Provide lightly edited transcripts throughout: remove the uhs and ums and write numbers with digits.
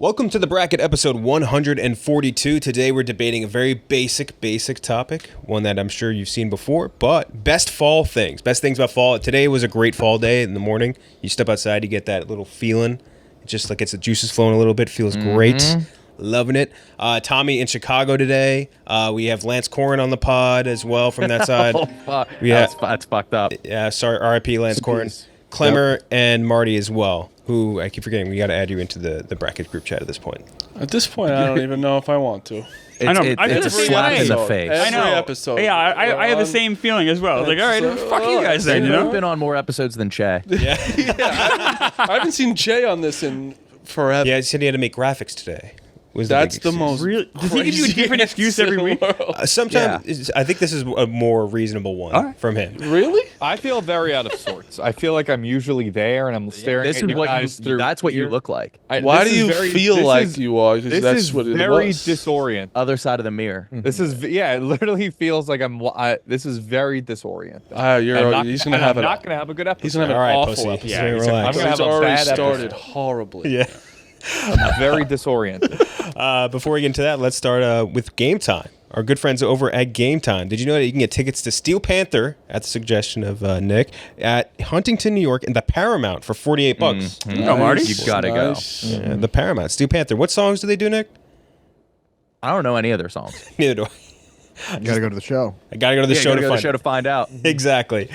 Welcome to the bracket episode 142. Today we're debating a very basic topic, one that I'm sure you've seen before, but best fall things. Best things about fall. Today was a great fall day in the morning. You step outside, you get that little feeling. It just like gets the juices flowing a little bit. Feels great. Loving it. Tommy in Chicago today. We have Lance Corrin on the pod as well from that side. Oh, fuck. That's fucked up. Yeah, sorry, R.I.P. Lance Corrin. Klemmer and Marty as well, who I keep forgetting. We got to add you into the bracket group chat at this point. At this point, I don't even know if I want to. I know. It's a slap in the face. Every I know. episode. Yeah, I have the same feeling as well. It's like, all right, fuck you guys then, you You've know? been on more episodes than Che. Yeah, I haven't seen Jay on this in forever. Yeah, he said he had to make graphics today. That's the most. Really? Does he give you a different excuse every week? Sometimes I think this is a more reasonable one from him. Really? I feel very out of sorts. I feel like I'm usually there and I'm staring This at is you what guys you, through. that's what you look like. Why do you feel like you are? 'Cause This that's is what it very was. disoriented. Other side of the mirror. This is it literally feels like this is very disoriented. He's I'm gonna have I'm it. not gonna have a good episode. He's gonna have All an right, awful pussy. episode. Yeah, I'm relax. gonna have He's a already bad started episode. horribly. Yeah. I'm very disoriented. Before we get into that, let's start with Game Time. Our good friends over at Game Time. Did you know that you can get tickets to Steel Panther, at the suggestion of Nick, at Huntington, New York, in the Paramount for $48? Go, Marty. You gotta go. Yeah, the Paramount, Steel Panther. What songs do they do, Nick? I don't know any of their songs. Neither do I. You gotta go to the show. I gotta go to the Yeah, show you to gotta go find to the show to find out. Exactly.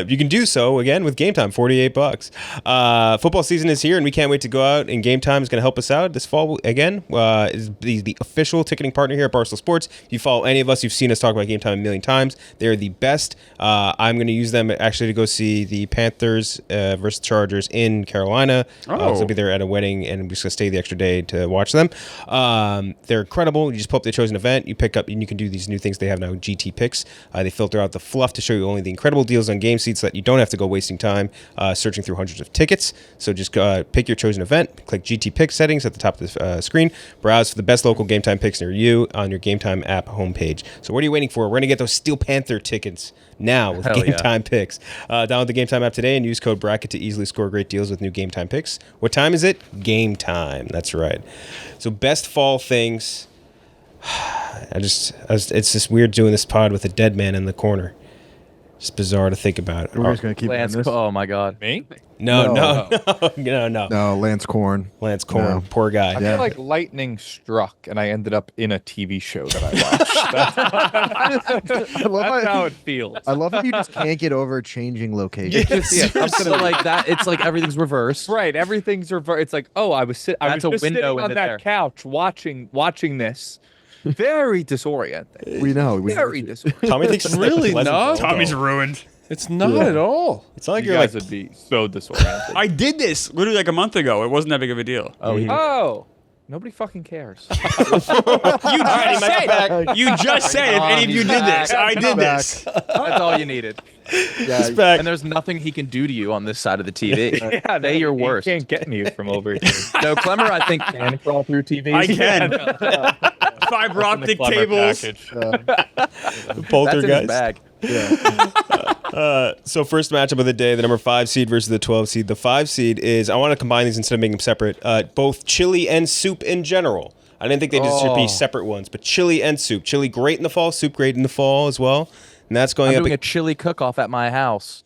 You can do so again with Game Time, $48. Football season is here, and we can't wait to go out. And Game Time is going to help us out this fall. Again, is the official ticketing partner here at Barstool Sports. If you follow any of us, you've seen us talk about Game Time a million times. They're the best. I'm going to use them actually to go see the Panthers versus Chargers in Carolina. I'll be there at a wedding, and we're just going to stay the extra day to watch them. They're incredible. You just pull up the chosen event, you pick up, and you can do these new things they have now, GT Picks. They filter out the fluff to show you only the incredible deals on game seats so that you don't have to go wasting time searching through hundreds of tickets. So just pick your chosen event, click GT Picks settings at the top of the screen, browse for the best local Game Time picks near you on your Game Time app homepage. So what are you waiting for? We're going to get those Steel Panther tickets now with Hell Game yeah. Time Picks. Download the Game Time app today and use code BRACKET to easily score great deals with new Game Time Picks. What time is it? Game time. That's right. So best fall things. It's just weird doing this pod with a dead man in the corner. It's bizarre to think about. Everybody's gonna keep Lance, doing this. oh my God. Me? No. No, Lance Corrin. Lance Corrin, No. poor guy. I feel like lightning struck and I ended up in a TV show that I watched. I love That's how, how it feels. I love how you just can't get over changing location. So like that, it's like everything's reversed. Right, everything's reversed. It's like, oh, I was just a window sitting on into that there. couch watching this. Very disorienting. We know. Very disorienting. Tommy thinks it's Really pleasant not? phone Tommy's call. ruined. It's not at all. It's not like You you're guys like would be so disoriented. I did this literally like a month ago. It wasn't that big of a deal. Oh, nobody fucking cares. You just said if any of you did this. I did this. That's all you needed. Yeah, back. And there's nothing he can do to you on this side of the TV. Yeah, Say your worst. You can't get me from over here. No, Klemmer, I think, can crawl through TV. I can. Fiber optic tables. That's in his poltergeist. bag. So first matchup of the day, the number 5 seed versus the 12 seed. The 5 seed is, I want to combine these instead of making them separate, both chili and soup in general. I didn't think they just should be separate ones, but chili and soup. Chili great in the fall, soup great in the fall as well. And that's going I'm up. doing a chili cook-off at my house,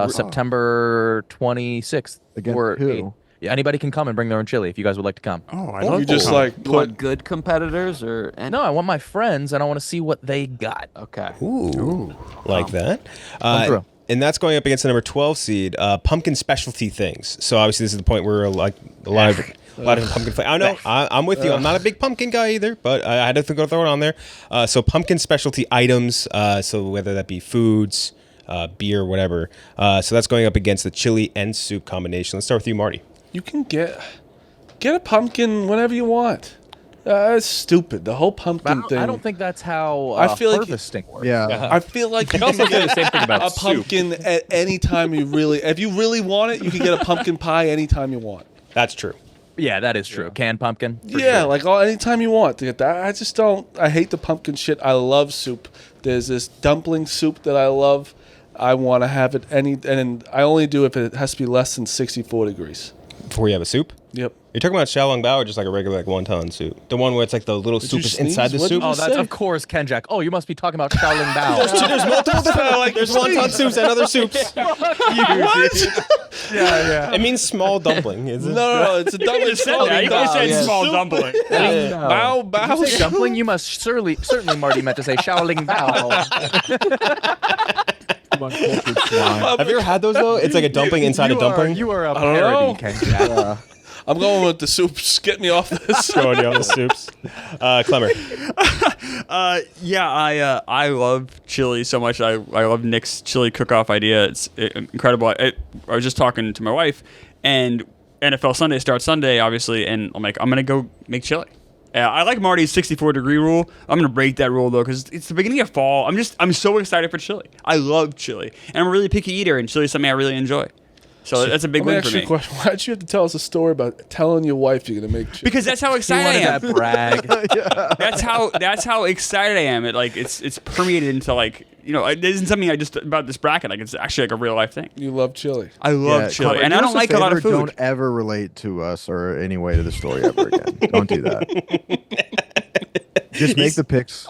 September 26th. Against or who? 8th. Yeah, anybody can come and bring their own chili if you guys would like to come. Oh, I You love just that. like You want put. good competitors or any? No, I want my friends and I want to see what they got. Okay. Ooh, like that. through. And that's going up against the number 12 seed, pumpkin specialty things. So obviously this is the point where like a lot of pumpkin flavor. I know, I'm with you. I'm not a big pumpkin guy either, but I had to throw it on there. So pumpkin specialty items, so whether that be foods, beer, whatever. So that's going up against the chili and soup combination. Let's start with you, Marty. You can get a pumpkin whenever you want. It's stupid. The whole pumpkin thing. I don't think that's how I feel like- harvesting works. Yeah. I feel like you can also say get the same thing about a soup. pumpkin at any time you really. If you really want it, you can get a pumpkin pie anytime you want. That's true. Yeah, that is true. Canned pumpkin. for Yeah, sure. like anytime you want to get that. I just don't. I hate the pumpkin shit. I love soup. There's this dumpling soup that I love. I want to have it and I only do if it has to be less than 64 degrees. Before you have a soup? Yep. You're talking about xiaolong bao or just like a regular like wonton soup? The one where it's like the little Did soup you is sneeze? inside the What'd soup? you Oh, that's say? of course Kenjac. Oh, you must be talking about Xiaoling Bao. There's multiple different like there's wonton soups and other soups. What? Yeah. It means small dumpling. Is it? No, it's a You dumpling. just said that. You just said yeah. small dumpling. Bow, bow. Did you say dumpling? You must certainly Marty meant to say Xiaoling Bao. Uncultured swine. Have you ever had those though? It's like a dumpling inside a dumpling. You are a don't know. parody, Kenjac. I'm going with the soups. Get me off this. Going down the soups. Klemmer. I love chili so much. I love Nick's chili cook-off idea. It's incredible. I was just talking to my wife, and NFL Sunday starts Sunday, obviously, and I'm like, I'm gonna go make chili. I like Marty's 64-degree rule. I'm gonna break that rule though, because it's the beginning of fall. I'm so excited for chili. I love chili, and I'm a really picky eater, and chili is something I really enjoy. So that's a big Let me win ask for you me. a question. Why'd you have to tell us a story about telling your wife you're gonna make chili? Because that's how You excited I wanted am. that brag. That's how excited I am. It's permeated into like, it isn't something I just about this bracket. Like it's actually like a real life thing. You love chili. I love chili, Connor, and do I us don't like a lot of favor, food. Don't ever relate to us or any way to the story ever again. Don't do that. Just make the picks.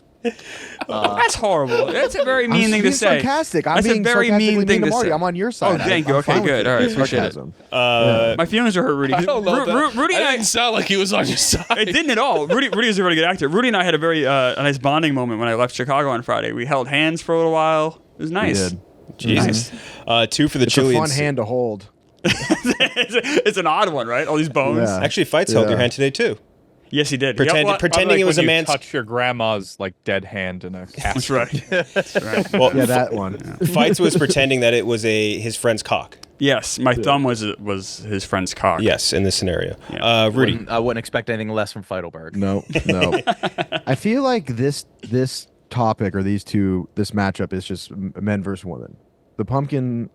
That's horrible. That's a very mean I'm thing to being say. sarcastic. I'm That's being a very sarcastically mean thing to to Marty. say. I'm on your side. Oh, thank you. I'm Okay, fine with good. it. All right, It's appreciate it. sarcasm. My feelings are hurt, Rudy. I don't know. Rudy and I I didn't sound like he was on your side. It didn't at all. Rudy is a really good actor. Rudy and I had a very a nice bonding moment when I left Chicago on Friday. We held hands for a little while. It was nice. did. Jesus. 2 for the It's chili. a and fun hand to hold. it's an odd one, right? All these bones. Yeah. Actually, Fights held your hand today too. Yes, he did. Pretend- Yep. pretending it was a man's. Touch your grandma's like dead hand in a That's casket. right. That's right. Well, Yeah, that one. Fights was pretending that it was his friend's cock. Yes, my thumb was his friend's cock. Yes, in this scenario. Yeah. Rudy. I wouldn't expect anything less from Feidelberg. No. I feel like this topic or this matchup is just men versus women. The pumpkin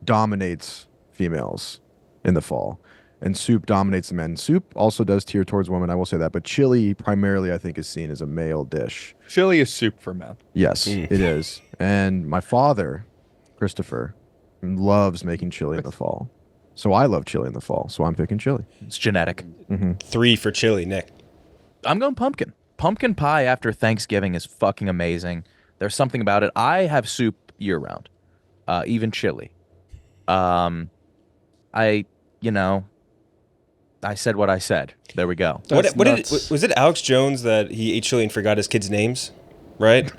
dominates females in the fall, and soup dominates the men. Soup also does tier towards women, I will say that, but chili primarily I think is seen as a male dish. Chili is soup for men. Yes, it is. And my father, Christopher, loves making chili in the fall. So I love chili in the fall, so I'm picking chili. It's genetic. 3 for chili, Nick. I'm going pumpkin. Pumpkin pie after Thanksgiving is fucking amazing. There's something about it. I have soup year round, even chili. I said what I said. There we go. Was it Alex Jones that he ate chili and forgot his kids' names? Right?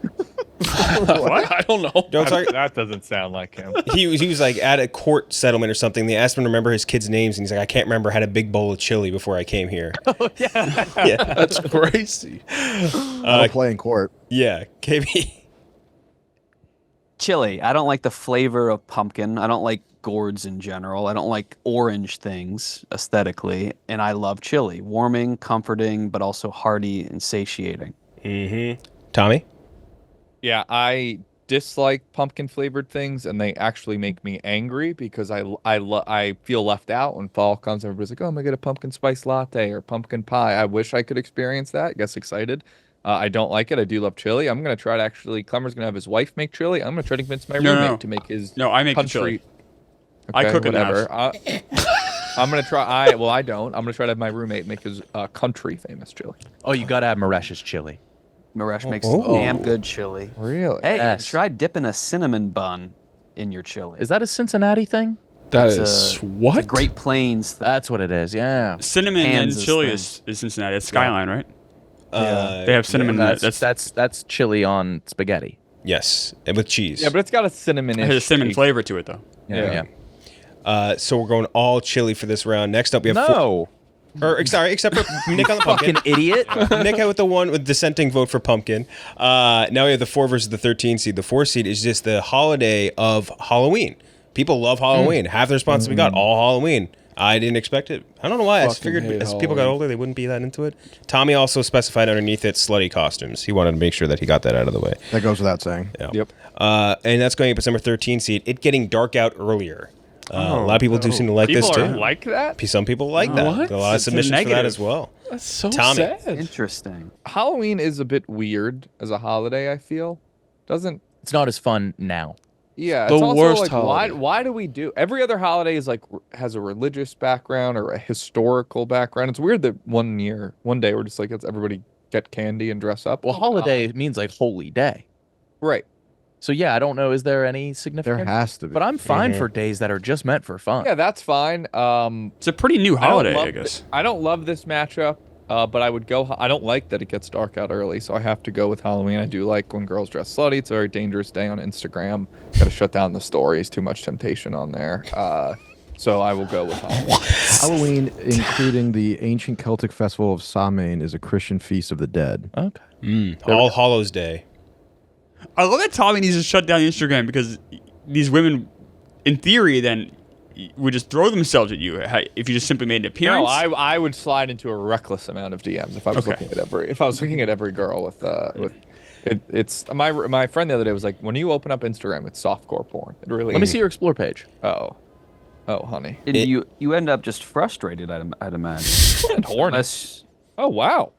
What? I don't know. Don't talk- That doesn't sound like him. he was like at a court settlement or something. They asked him to remember his kids' names, and he's like, I can't remember. I had a big bowl of chili before I came here. That's crazy. I'll play in court. Yeah, KB. Chili. I don't like the flavor of pumpkin. I don't like gourds in general. I don't like orange things aesthetically, and I love chili. Warming, comforting, but also hearty and satiating. Tommy? Yeah, I dislike pumpkin flavored things, and they actually make me angry because I feel left out when fall comes. Everybody's like, "Oh, I'm gonna get a pumpkin spice latte or pumpkin pie." I wish I could experience that. Gets excited. I don't like it. I do love chili. I'm gonna try to actually. Klemmer's gonna have his wife make chili. I'm gonna try to convince my roommate to make his. No, I make the country. chili. Okay, I cook it in the whatever. I'm gonna try. I don't. I'm gonna try to have my roommate make his country famous chili. Oh, you gotta have Maresh's chili. Maresh makes Oh. damn good chili. Really? Hey, Yes. try dipping a cinnamon bun in your chili. Is that a Cincinnati thing? That It's is a what? Great Plains thing. That's what it is. Yeah. Cinnamon Kansas and chili thing. is Cincinnati. It's Skyline, right? They They have cinnamon. That's chili on spaghetti. Yes, and with cheese. Yeah, but it's got a cinnamon. It has a cinnamon flavor to it, though. Yeah. So we're going all chili for this round. Next up, we have No. sorry, except for Nick on the pumpkin. Fucking idiot. Nick had with the one with dissenting vote for pumpkin. Now we have the 4 versus the 13 seed. The 4 seed is just the holiday of Halloween. People love Halloween. Half the responses we got all Halloween. I didn't expect it. I don't know why. I Fucking figured hate as people got Halloween. older, they wouldn't be that into it. Tommy also specified underneath it slutty costumes. He wanted to make sure that he got that out of the way. That goes without saying. Yeah. Yep. And that's going up as number 13 seed. It getting dark out earlier. A lot of people do seem to like People this are to like that. Some people like that. What? A lot of It's a submissions for that negative. as well. That's so Tommy. sad. Interesting. Halloween is a bit weird as a holiday. I feel doesn't. It's not as fun now. Yeah, The it's also worst like holiday. why do we do every other holiday is like has a religious background or a historical background. It's weird that one day we're just like let's everybody get candy and dress up. Well, holiday means like holy day. Right. So yeah, I don't know. Is there any There significance? has to be. But I'm fine for days that are just meant for fun. Yeah, that's fine. It's a pretty new holiday, I guess. I don't love this matchup, but I would go. I don't like that it gets dark out early, so I have to go with Halloween. I do like when girls dress slutty. It's a very dangerous day on Instagram. Got to shut down the stories. Too much temptation on there. So I will go with Halloween. Halloween, including the ancient Celtic festival of Samhain, is a Christian feast of the dead. Okay. All Hallows Day. I love that Tommy needs to shut down Instagram because these women, in theory, then would just throw themselves at you if you just simply made an appearance. No, I would slide into a reckless amount of DMs if I was looking at every girl with it's my friend the other day was like, when you open up Instagram, it's softcore porn. It really. Let me see your explore page. Oh, honey. And you end up just frustrated, I'd imagine. And horny. Unless- Oh wow,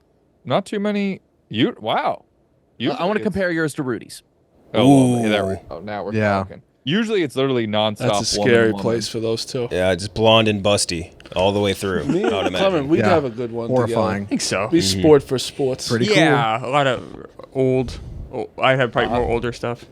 not too many. Wow. I want to compare yours to Rudy's. Oh, well, there we go. Now we're Yeah. talking. Usually it's literally nonstop. That's a woman, scary woman. place for those two. Yeah, just blonde and busty all the way through. Me I would and imagine. Clement, we'd Yeah. have a good one Horrifying. I think so. together. Be sport for sports. Pretty Yeah, a lot of old. I have probably more older stuff.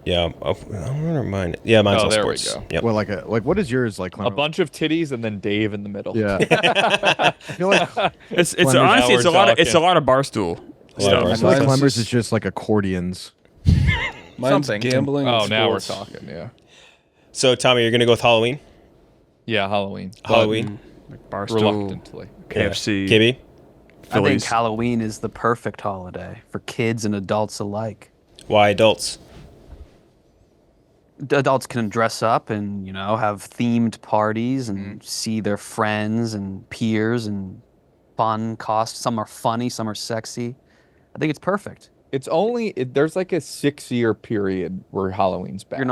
Yeah, I wonder mine. Yeah, mine's all there we sports. go. Yep. Well, like what is yours like? A Clement? bunch of titties and then Dave in the middle. Yeah. I feel like It's Clemmer's honestly it's a now lot we're of it's a lot of barstool A lot of stuff. barstool. I feel like Mine's Klemmer's just- is just like accordions. Mine's Something. gambling. Oh, and now we're sports. talking. Yeah. So, Tommy, you're gonna go with Halloween? Yeah, Halloween. But Halloween? Like barstool, reluctantly. KFC, KB? I think Phillies. Halloween is the perfect holiday for kids and adults alike. Why adults? The adults can dress up and have themed parties and see their friends and peers and fun costs. Some are funny, some are sexy. I think it's perfect. It's only there's like a 6-year period where Halloween's back. You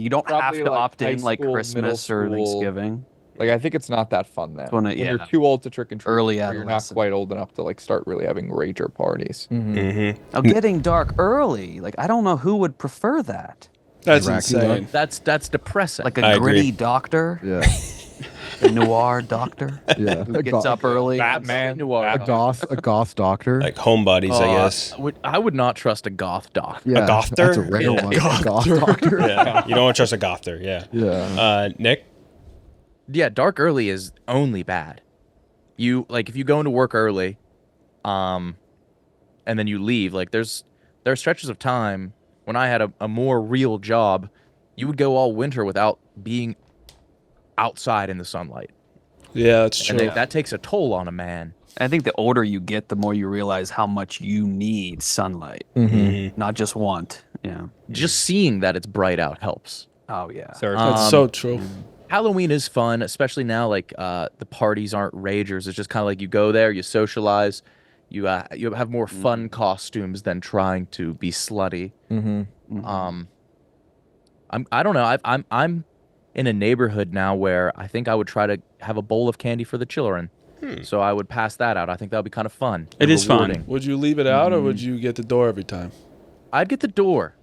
don't have Probably to like opt in high like school, Christmas middle or school. Thanksgiving. Like I think it's not that fun then. When You're yeah. too old to trick and treat. Early or you're not adolescent. quite old enough to like start really having rager parties. Mm-hmm. Now, getting dark early, like I don't know who would prefer that. That's Dracula. insane. That's depressing. Like I a agree. gritty doctor, Yeah. a noir doctor Yeah. who gets up early. Batman. A goth doctor. Like homebodies, I guess. I would not trust a goth doctor. Yeah, gother? That's a rare Yeah. one. A goth doctor. Yeah, you don't want to trust a gother. Yeah. Yeah. Nick? Yeah, dark early is only bad. You if you go into work early, and then you leave. Like there are stretches of time when I had a more real job, you would go all winter without being outside in the sunlight, Yeah, that's true. and that takes a toll on a man. I think the older you get, the more you realize how much you need sunlight, not just want. Yeah. Just seeing that it's bright out helps. Oh yeah. That's so true. Halloween is fun, especially now. The parties aren't ragers. It's just kind of like you go there, you socialize, you have more fun costumes than trying to be slutty. I don't know. I'm in a neighborhood now where I think I would try to have a bowl of candy for the children. So I would pass that out. I think that would be kind of fun. It and is fun. rewarding. Would you leave it out or would you get the door every time? I'd get the door,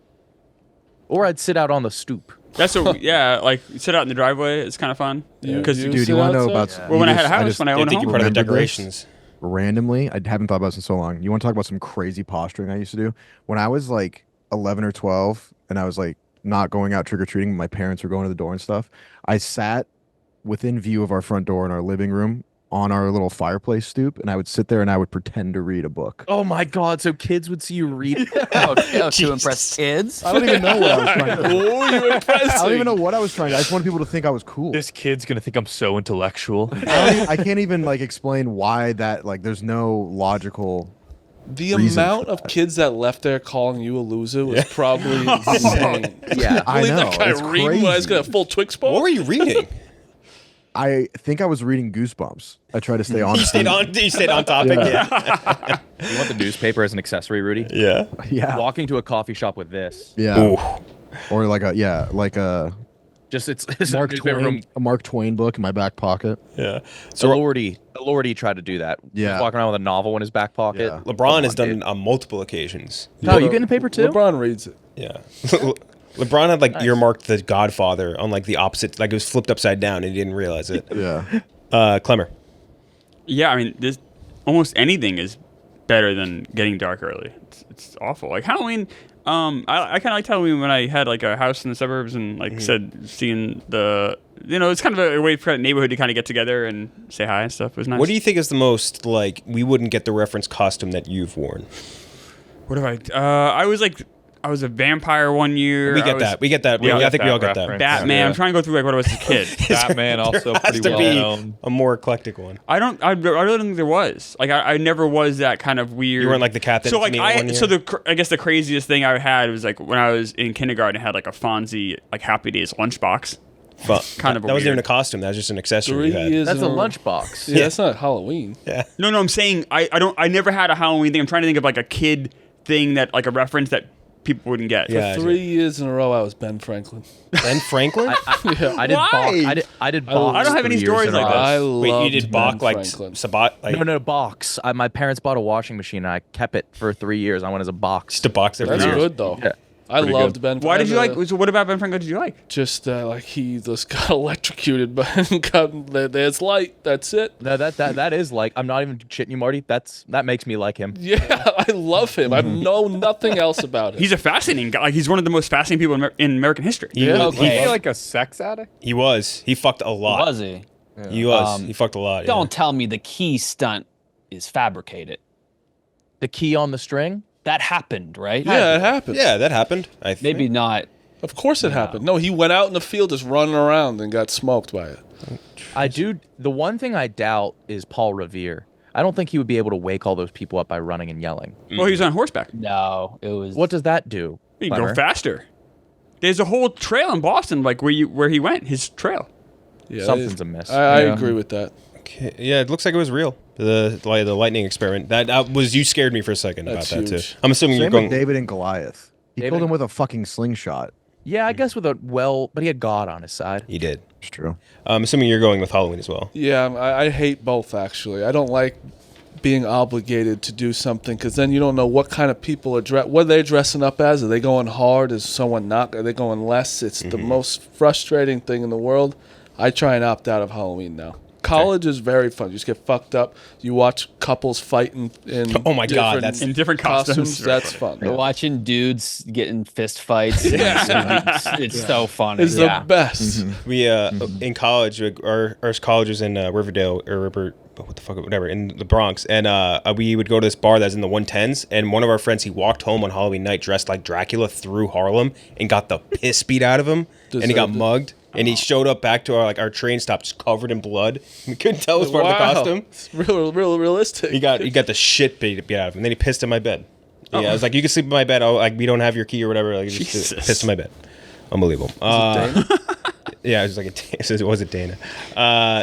or I'd sit out on the stoop. That's what, yeah, like sit out in the driveway. It's kind of fun. Because you Dude, sit you want to know outside? about? well, when I you had a just- house, just when I I owned a think you're home, part of the remembered this. decorations. randomly, I haven't thought about this in so long. You want to talk about some crazy posturing I used to do? When I was like 11 or 12 and I was like not going out trick-or-treating, my parents were going to the door and stuff, I sat within view of our front door in our living room on our little fireplace stoop, and I would sit there and I would pretend to read a book. Oh my God! So kids would see you read. To impress kids. I don't even know what I was trying to do. Oh, you impressive. I don't even know what I was trying to. I just wanted people to think I was cool. This kid's gonna think I'm so intellectual. I can't even like explain why that, like, there's no logical. The reason amount for of that. kids that left there calling you a loser was probably insane. Yeah. I Believe know. that guy It's reading when I was crazy. gonna full Twix bar. What were you reading? I think I was reading Goosebumps. I tried to stay on. You stayed on topic. Yeah. Yeah. You want the newspaper as an accessory, Rudy? Yeah. Yeah. Walking to a coffee shop with this. Yeah. Ooh. Or like a Just it's a Mark newspaper Twain, a Mark Twain book in my back pocket. Yeah. So So Lordy tried to do that. Yeah. He's walking around with a novel in his back pocket. Yeah. LeBron has done it on multiple occasions. Oh, you getting a paper too? LeBron reads it. Yeah. LeBron had like earmarked the Godfather on like the opposite, like it was flipped upside down, and he didn't realize it. Yeah. Klemmer. Yeah, I mean, this almost anything is better than getting dark early. It's awful. Like Halloween. I kind of liked Halloween when I had like a house in the suburbs and like said seeing the. It's kind of a way for the neighborhood to kind of get together and say hi and stuff. It was nice. What do you think is the most like we wouldn't get the reference costume that you've worn? What have I was a vampire one year. We get that. We get that. Yeah, I think we all get that. reference. Batman. Yeah. I'm trying to go through like what I was as a kid. Batman also Has pretty to well be known. a more eclectic one. I really don't think there was. Like I never was that kind of weird. You weren't like the cat that So like one year? I guess the craziest thing I had was like when I was in kindergarten, I had like a Fonzie like Happy Days lunchbox. Kind of. That wasn't even a costume. That was just an accessory. 3 you had. years. That's in a a lunchbox. Yeah, that's not Halloween. Yeah. No, I'm saying I never had a Halloween thing. I'm trying to think of like a kid thing that like a reference that people wouldn't get. Yeah. 3 years in a row, I was Ben Franklin. Ben Franklin. I did Why? Bach. I did Bach. I don't have any 3 years stories in a like row. that. I Wait, you loved did Bach Ben like Franklin. Sabat? Like, No, box. My parents bought a washing machine. And I kept it for 3 years. I went as a box. Just a box every That's year. good though. Yeah. I Pretty loved good. Ben. Why did you Franklin. like? So what about Ben Franklin did you like? Just like he just got electrocuted, but there's light. That's it. No, that is like I'm not even shitting you, Marty. That makes me like him. Yeah, I love him. I know nothing else about him. He's a fascinating guy. Like he's one of the most fascinating people in American history. Yeah, Is he like a sex addict? He was. He fucked a lot. Was he? He was. He fucked a lot. yeah. Don't tell me the key stunt is fabricated. The key on the string. That happened, right? Yeah, it happened. Yeah, that happened. I think. Maybe not. Of course it happened. No, he went out in the field just running around and got smoked by it. The one thing I doubt is Paul Revere. I don't think he would be able to wake all those people up by running and yelling. Well, he was on horseback. No, it was. What does that do? You can go Klemmer? faster. There's a whole trail in Boston, like where he went, his trail. Yeah, Something's amiss. I Yeah. agree with that. Okay. Yeah, it looks like it was real. The lightning experiment. That was you scared me for a second That's about that huge. too. I'm assuming you're Same going. with David and Goliath. He David killed him and- with a fucking slingshot. Yeah, I guess with but he had God on his side. He did. It's true. I'm assuming you're going with Halloween as well. Yeah, I hate both actually. I don't like being obligated to do something because then you don't know what kind of people are what are they dressing up as. Are they going hard? Is someone not? Are they going less? It's the most frustrating thing in the world. I try and opt out of Halloween now. College is very fun. You just get fucked up. You watch couples fighting in Oh my God, different that's- In different costumes. That's fun. You're watching dudes getting fist fights. It's so funny. It's yeah. the best. We in college, our college was in Riverdale or what the fuck, whatever, in the Bronx, and we would go to this bar that's in the 110s, and one of our friends, he walked home on Halloween night dressed like Dracula through Harlem and got the piss beat out of him, and he got Deserved it. mugged, and he showed up back to our train stop just covered in blood. We couldn't tell it was part of the costume. It's real realistic. He got the shit beat out of him, and then he pissed in my bed. Yeah, I was like, you can sleep in my bed. Oh, like we don't have your key or whatever. Like, he just Jesus. pissed in my bed. Unbelievable. Yeah, it was like it wasn't Dana.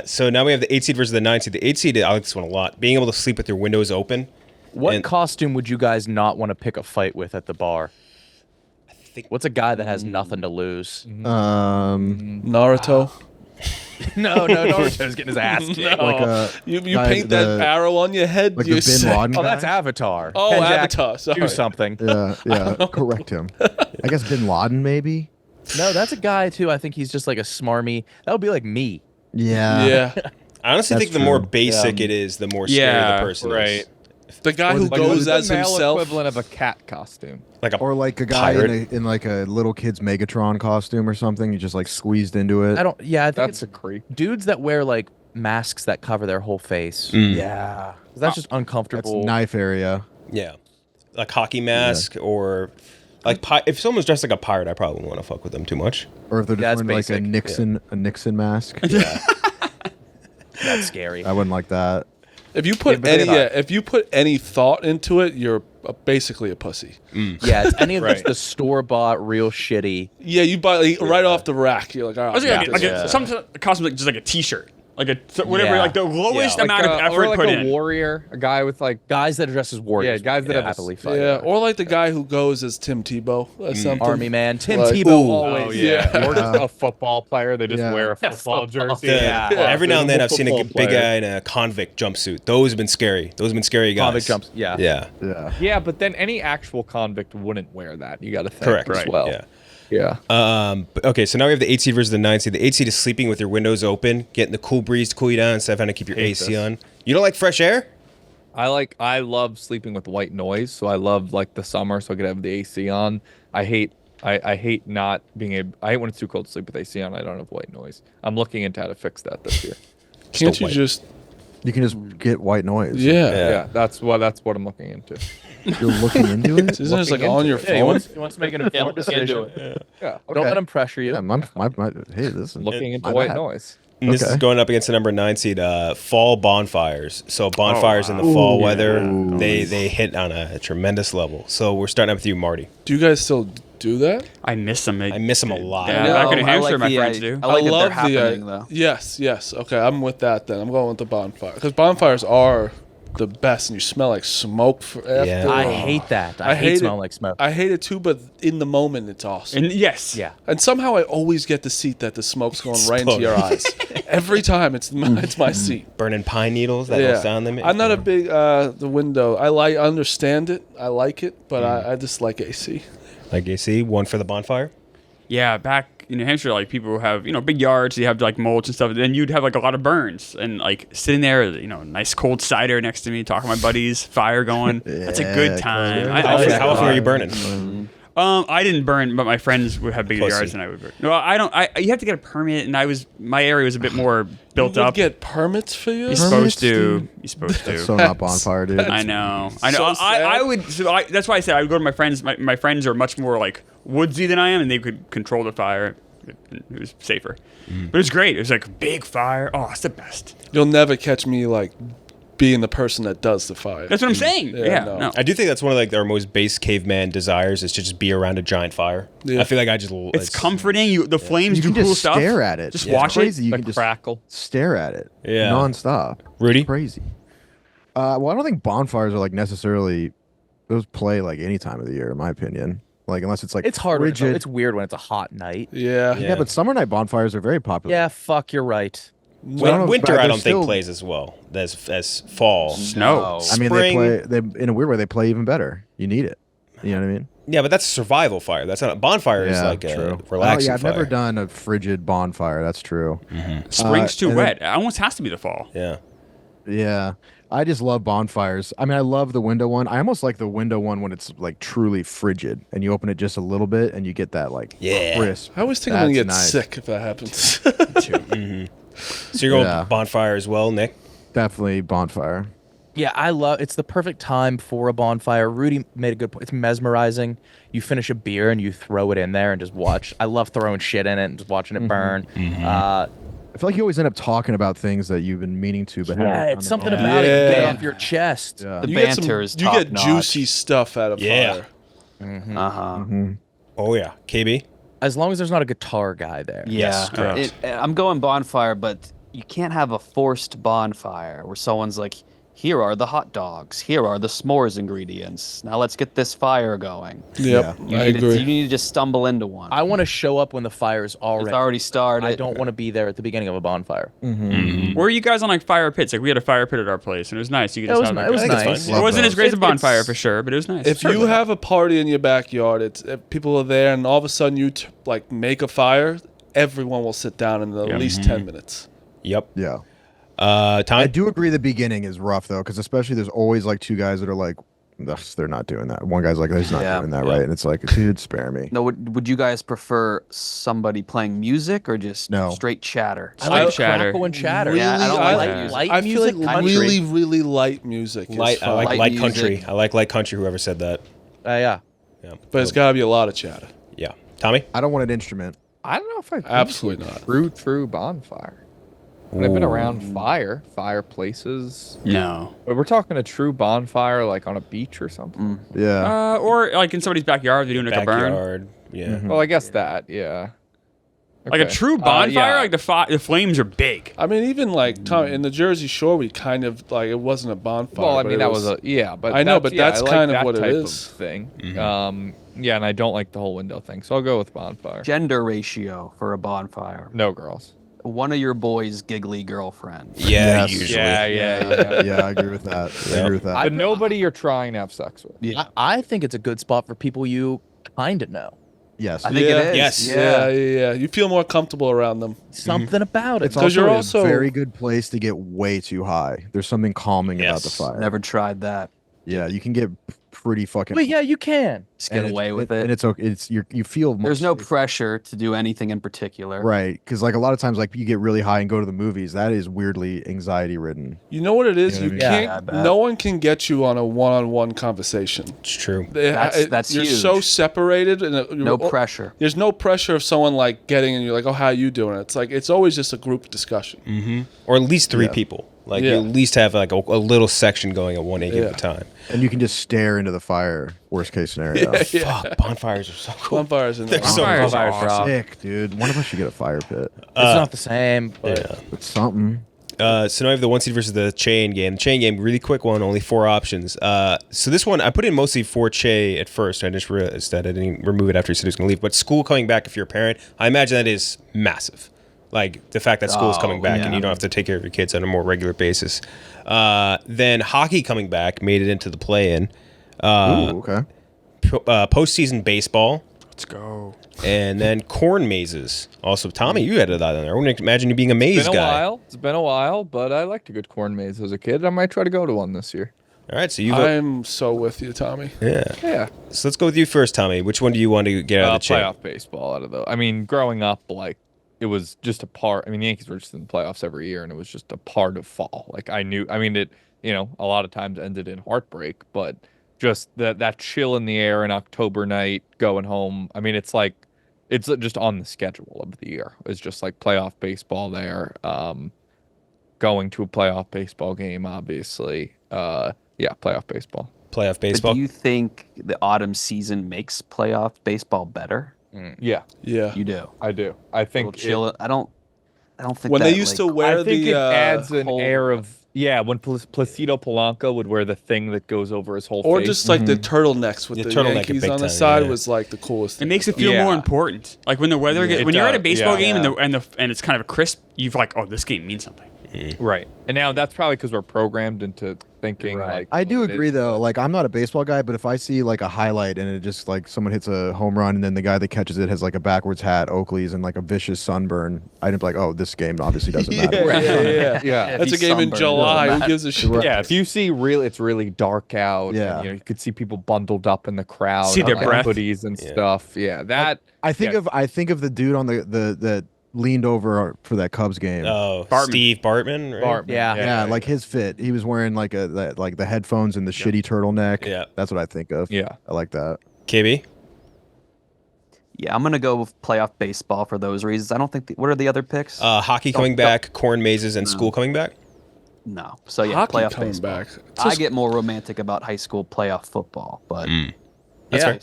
So now we have the 8 seed versus the 9 seed. The 8 seed, I like this one a lot. Being able to sleep with your windows open. What And- costume would you guys not want to pick a fight with at the bar? think- What's a guy that has nothing to lose? Naruto. No, Naruto's getting his ass kicked. Like a You guy- paint that the- arrow on your head. like you're the Bin sick. Laden Oh, guy? that's Avatar. Oh, Kenjac, Avatar, sorry. Do something. Yeah, correct him. I guess Bin Laden, maybe? No, that's a guy too. I think he's just like a smarmy. That would be like me. Yeah. Yeah. I honestly That's think the more true. basic it is, the more scary Yeah, the person is. right. The guy who Like, goes the as male himself. equivalent of a cat costume. Like a Or like a guy Pirate. in like a little kid's Megatron costume or something. You just like squeezed into it. I don't. Yeah, I think That's a creep. dudes that wear like masks that cover their whole face. Yeah. That's just That's uncomfortable. knife area. yeah, like hockey mask or like if someone's dressed like a pirate, I probably wouldn't want to fuck with them too much. Or if they're That's just wearing like basic, a Nixon mask. That's scary. I wouldn't like that. If you put but think about it. if you put any thought into it, you're basically a pussy. Yeah, it's any of Right. the store bought, real shitty. Yeah, you buy right off the rack. You're like, all I right. was thinking yeah. some costume like just like a T-shirt, like whatever, Yeah. like the lowest Yeah. amount of or effort like put a in. warrior, a guy with like Guys that dress as warriors. Yeah, guys that have a- happily fight. Yeah, or like the guy who goes as Tim Tebow or something. Army man, Tim Like, Tebow ooh. always. Oh yeah. Yeah. Or just a football player. They just Yeah. wear a football jersey. Yeah. Every now and then I've seen a Football big player. guy in a convict jumpsuit. Those have been scary. Those have been scary guys. Convict jumps. Yeah. Yeah. Yeah. Yeah, but then any actual convict wouldn't wear that. You got to think Correct. as Right. well. Yeah. Yeah. Okay, so now we have the 8 seed versus the 9 seed. The 8 seed is sleeping with your windows open, getting the cool breeze to cool you down instead of having to keep your AC this. on. You don't like fresh air? I love sleeping with white noise, so I love like the summer, so I could have the AC on. I hate not being able. I hate when it's too cold to sleep with AC on. I don't have white noise. I'm looking into how to fix that this year. Can't you just? You can just get white noise. Yeah, that's what I'm looking into. You're looking into it. Isn't it like on your Yeah, phone? he wants to make an informed decision. Yeah, Don't let him pressure you. Yeah, hey, this is looking into my white bad. noise. And this is Okay. going up against the number 9 seed, fall bonfires. So bonfires in the fall weather, they hit on a tremendous level. So we're starting up with you, Marty. Do you guys still do that? I miss them. I miss them a lot. Yeah, No, back in New I Hampshire, like my the, friends do. I like that love they're happening though. Yes. Okay, I'm with that then. I'm going with the bonfire because bonfires are the best, and you smell like smoke after. Yeah. I hate that. I hate hate smelling it. like smoke. I hate it too, but in the moment, it's awesome. And yes, Yeah. And somehow I always get the seat that the smoke's going right into your eyes. Every time it's my seat. Burning pine needles, that little sound they make. I'm not a big the window. I understand it. I like it, but I just like AC. Like AC, one for the bonfire. yeah. Back in New Hampshire, like people have big yards. You have like mulch and stuff. Then you'd have like a lot of burns and like sitting there, nice cold cider next to me, talking to my buddies, fire going. That's a good Yeah, time. How often are you burning? I didn't burn, but my friends would have bigger Pussy. yards than I would burn. No, I don't. You have to get a permit, and my area was a bit more built You would up. get permits for you? You're supposed to. dude. You're supposed to. So not bonfire, dude. I know. so I sad. would. That's why I said I would go to my friends. My friends are much more like woodsy than I am, and they could control the fire. It was safer, but it was great. It was like a big fire. Oh, it's the best. You'll never catch me like being the person that does the fire. That's what I'm saying. Yeah, Yeah. no. No. I do think that's one of like our most base caveman desires is to just be around a giant fire. Yeah. I feel like I just It's comforting. The flames You do can cool just stuff. stare at it. Just It's watch crazy. it. You The can just crackle. stare at it. Yeah. Nonstop. Rudy? Crazy. Well, I don't think bonfires are like necessarily those play like any time of the year, in my opinion. Like unless it's like It's hard. frigid. It's weird when it's a hot night. Yeah. Yeah, but summer night bonfires are very popular. Yeah, fuck, you're right. I don't know, Winter, but I they're don't think still- plays as well as fall. Snow. I mean, Spring. they in a weird way they play even better. You need it. You know what I mean? Yeah, but that's a survival fire. That's not a bonfire. Is like a relaxing I've fire. never done a frigid bonfire. That's true. Spring's too and then- wet. It almost has to be the fall. Yeah. Yeah. I just love bonfires. I mean, I love the window one. I almost like the window one when it's like truly frigid and you open it just a little bit and you get that like crisp. I always think I'm going to get That's nice. sick if that happens. So you're going Yeah. bonfire as well, Nick? Definitely bonfire. Yeah, I love. It's the perfect time for a bonfire. Rudy made a good point. It's mesmerizing. You finish a beer and you throw it in there and just watch. I love throwing shit in it and just watching it burn. I feel like you always end up talking about things that you've been meaning to, but Yeah, haven't it's done something it. about it. Get Yeah. it off your chest. Yeah. The You get banter is you top get notch. juicy stuff out of Yeah. fire. Uh-huh. Oh yeah, KB. As long as there's not a guitar guy there. Yeah. Yes, correct. I'm going bonfire, but you can't have a forced bonfire where someone's like, here are the hot dogs. Here are the s'mores ingredients. Now let's get this fire going. Yep, You I need agree. you need to just stumble into one. I want to show up when the fire's already. it's already started. I don't want to be there at the beginning of a bonfire. Were you guys on like fire pits? Like we had a fire pit at our place, and it was nice. You could It just was, have like it was I think it's nice. fine. It wasn't as great as a It's- bonfire for sure, but it was nice. If you have a party in your backyard, it's if people are there, and all of a sudden you like make a fire, everyone will sit down in at least 10 minutes. Yep. Yeah. Time. I do agree the beginning is rough though, because especially there's always like two guys that are like, "Ugh, they're not doing that. One guy's like, he's not Yeah. doing that right, and it's like, dude, spare me. No, would you guys prefer somebody playing music or just No. straight chatter? I like chatter. crackle and chatter. Yeah, I don't like light, music. light I feel music, like country. really light music is Light. I fun. like Light light music. country. I like light country. Whoever said that. Yeah. Yeah. but it's got to be a lot of chatter. Yeah. Tommy. I don't want an instrument. I don't know if I've Absolutely not. true bonfire. When I've been around fireplaces. no, But we're talking a true bonfire, like on a beach or something. Yeah. or like in somebody's backyard, they're doing like a burn. Backyard. Yeah. Well, I guess that, yeah. Like a Okay. true bonfire, yeah. like the flames are big. I mean, even like Tom, in the Jersey Shore, we kind of like it wasn't a bonfire. Well, I but mean it that was a but I know, that's- but yeah, that's I like kind of that what it type is. thing. Yeah, and I don't like the whole window thing, so I'll go with bonfire. Gender ratio for a bonfire. No girls. One of your boys' giggly girlfriend. Yeah. Yes. Usually. Yeah. Yeah, I agree with that. I agree with that. But nobody you're trying to have sex with. Yeah. I think it's a good spot for people you kind of know. Yes. I think it is. Yes. Yeah. You feel more comfortable around them. Something about it. It's 'Cause also you're a also- very good place to get way too high. There's something calming about the Yes. fire. Never tried that. Yeah, you can get pretty fucking. But yeah, you can. Just get away with it. and it's okay. You feel. There's much no safer. pressure to do anything in particular. Right, because like a lot of times, like you get really high and go to the movies. That is weirdly anxiety ridden. You know what it is? You know You what I mean? can't. Yeah, I bet. No one can get you on a one-on-one conversation. It's true. That's you're huge. so separated, and No pressure. There's no pressure of someone like getting and you're like, oh, how you doing? It's like it's always just a group discussion. Or at least 3 Yeah. people. Like Yeah. you at least have like a little section going at one given Yeah. time. And you can just stare into the fire. Worst case scenario. Fuck, bonfires are so cool. Bonfires in there. They're so Bonfires cool. are awesome. Sick, dude. One of us should get a fire pit. It's not the same, but Yeah. It's something. So now we have the 1 seed versus the chain game. The chain game, really quick one, only 4 options. So this one, I put in mostly for Che at first. I just realized that I didn't remove it after he said he was going to leave. But school coming back, if you're a parent, I imagine that is massive. Like the fact that school is coming back and you don't have to take care of your kids on a more regular basis. Then hockey coming back made it into the play-in. Ooh, okay. Postseason baseball. Let's go. And then corn mazes. Also, Tommy, you added that in there. I wouldn't imagine you being a maze It's been a guy. while. It's been a while, but I liked a good corn maze as a kid. I might try to go to one this year. All right, so you vote. I'm so with you, Tommy. Yeah. Yeah. So let's go with you first, Tommy. Which one do you want to get out of the chain? Playoff baseball out of the. I mean, growing up, like it was just a part. I mean, the Yankees were just in the playoffs every year, and it was just a part of fall. Like I knew. I mean, it. A lot of times ended in heartbreak, but just that chill in the air, an October night, going home. I mean, it's like it's just on the schedule of the year. It's just like playoff baseball there. Going to a playoff baseball game, obviously. Yeah, playoff baseball. Playoff But baseball. do you think the autumn season makes playoff baseball better? Yeah, Yeah. You do. I do. I A think little chill. I don't think When that, they used to like, wear I think the it adds an whole- air of when Placido Polanco would wear the thing that goes over his whole or face. just like the turtlenecks with The the, turtleneck Yankees big on the time, side yeah. was like the coolest It thing. makes it feel Yeah. more important. Like when the weather It when you're at a does, baseball yeah. game and it's kind of crisp, you've like, oh, this game means something. right. And now that's probably because we're programmed into thinking like I do what it agree is. though. Like I'm not a baseball guy, but if I see like a highlight and it just like someone hits a home run and then the guy that catches it has like a backwards hat, Oakley's, and like a vicious sunburn, I'd be like, oh, this game obviously doesn't matter. yeah. Yeah. That's a he's game in sunburned, July. doesn't Who gives a shit? Right. Yeah, if you see it's really dark out. Yeah. and, you could see people bundled up in the crowd, See their like, breath. hoodies and Yeah. stuff. Yeah, that I think Yeah. of the dude on the that leaned over for that Cubs game. Oh, Bartman. Steve Bartman, right? Bartman, yeah, like his fit. He was wearing like like the headphones and the shitty turtleneck. Yeah. That's what I think of. Yeah. I like that. KB? Yeah, I'm gonna go with playoff baseball for those reasons. I don't think. What are the other picks? Hockey coming back, corn mazes, and school coming back? No. So yeah, Hockey playoff coming baseball. back. It's I just- get more romantic about high school playoff football, but That's Yeah.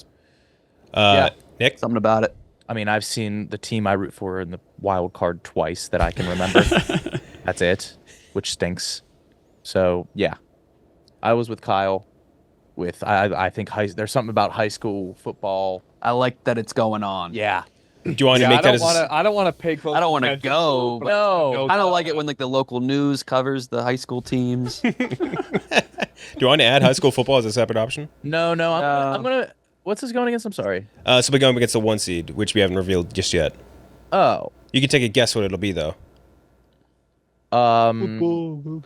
fair. Nick? something about it. I mean, I've seen the team I root for in the wild card twice that I can remember. That's it, which stinks. So yeah, I was with Kyle. I think there's something about high school football. I like that it's going on. Yeah, Do you want to Yeah, make I that don't as... want to. I don't want to pay close. I don't want to attention go. but But no, I don't like it when like the local news covers the high school teams. Do you want to add high school football as a separate option? no. I'm gonna. What's this going against? I'm sorry. So we're going against the 1 seed, which we haven't revealed just yet. Oh, You can take a guess what it'll be, though.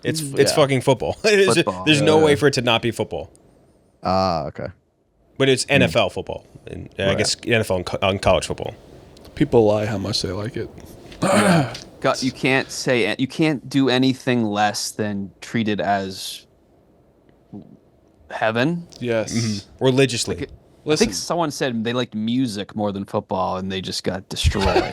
It's Yeah. fucking football. It's just- Football. there's no way for it to not be football. Okay. But it's NFL football. And I Right. guess NFL and college football. People lie how much they like it. God, you can't do anything less than treat it as heaven. Yes. Religiously. Like I Listen, think someone said they liked music more than football, and they just got destroyed. I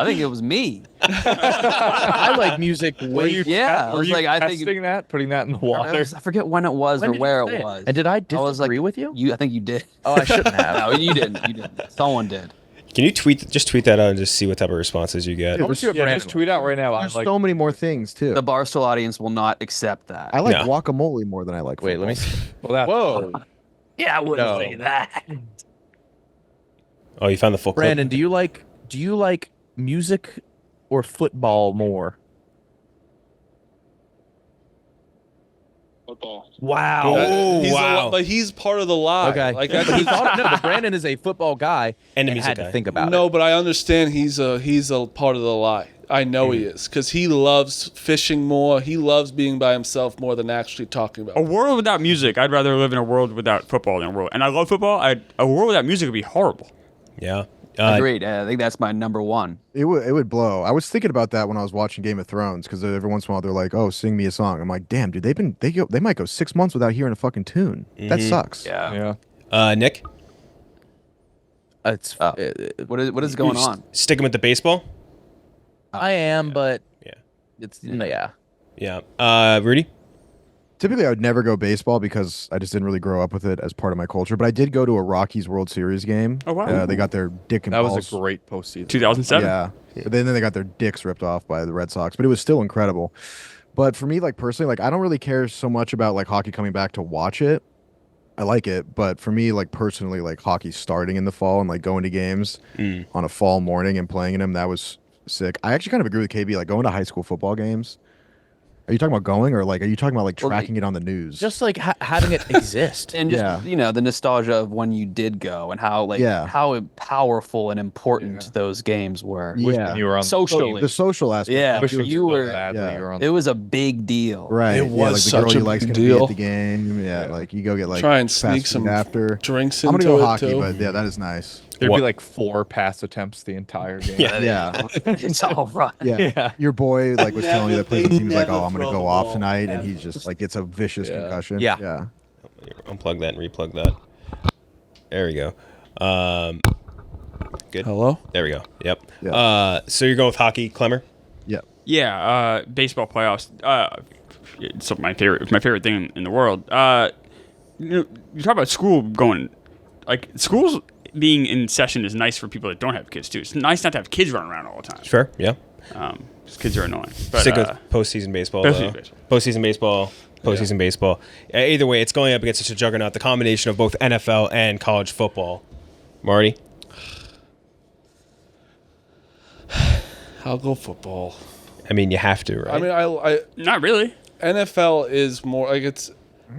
think it was me. I like music way. Yeah, I Were was you like, I think testing that, putting that in the I water. forget when it was When or did where you say it it? was. And did I was like, disagree with you? I think you did. Oh, I shouldn't have. No, you didn't. You didn't. Someone did. Can you tweet that out and just see what type of responses you get? How much do you have, Yeah, just tweet out right now. I'm There's like, so many more things too. The Barstool audience will not accept that. I like No. guacamole more than I like. Wait, let me. football. See. well, that, Whoa, yeah, I wouldn't No. say that. Oh, you found the full clip? Brandon, do you like music or football more? Football. Wow. Oh, He's wow. but he's part of the lie. Okay. Like But he thought, no, but Brandon is a football guy And a and music had guy. to think about no, it. but I understand he's a part of the lie. I know he is because he loves fishing more. He loves being by himself more than actually talking about A it. world without music. I'd rather live in a world without football than a world. And I love football. A world without music would be horrible. Yeah. Agreed. I think that's my number one. It would blow. I was thinking about that when I was watching Game of Thrones because every once in a while they're like, "Oh, sing me a song." I'm like, "Damn, dude, they might go 6 months without hearing a fucking tune. That sucks." Yeah. Nick, It's What is going on? sticking with the baseball. I am, but Yeah. it's yeah. Yeah. Rudy. Typically, I would never go baseball because I just didn't really grow up with it as part of my culture. But I did go to a Rockies World Series game. Oh, wow. They got their dick and That balls. was a great postseason. 2007. Yeah. But then they got their dicks ripped off by the Red Sox. But it was still incredible. But for me, like personally, like I don't really care so much about like hockey coming back to watch it. I like it, but for me, like personally, like hockey starting in the fall and like going to games on a fall morning and playing in them, that was sick. I actually kind of agree with KB. Like going to high school football games. Are you talking about going, or like are you talking about like tracking it on the news? Just like having it exist. And just Yeah. the nostalgia of when you did go and how how powerful and important those games were. Yeah. You were on Socially. The social aspect. Yeah, Wish you were. badly you were on It was a big deal. Right. It yeah, was like the such girl a you like's big gonna be deal. at the game. Yeah, like you go get like Try and fast sneak food some after. drinks I'm into gonna go it hockey, too. but yeah, that is nice. There'd What? be like 4 pass attempts the entire game. Yeah. It's all right. Yeah. Your boy like was telling you that plays he was like, never "Oh, I'm gonna throw go the off ball. tonight," and he just like gets a vicious concussion. Yeah. Yeah. Unplug that and replug that. There we go. Good. Hello? There we go. Yep. Yeah. So you're going with hockey, Klemmer? Yeah. Yeah, baseball playoffs. It's my favorite thing in the world. You talk about school going, like schools being in session is nice for people that don't have kids too. It's nice not to have kids running around all the time. Sure. Yeah. 'Cause kids are annoying. But Stick with postseason baseball. postseason though. baseball. Postseason baseball. Postseason baseball. Either way, it's going up against such a juggernaut. The combination of both NFL and college football. Marty. I'll go football. I mean, you have to, right? I mean, I Not really. NFL is more like it's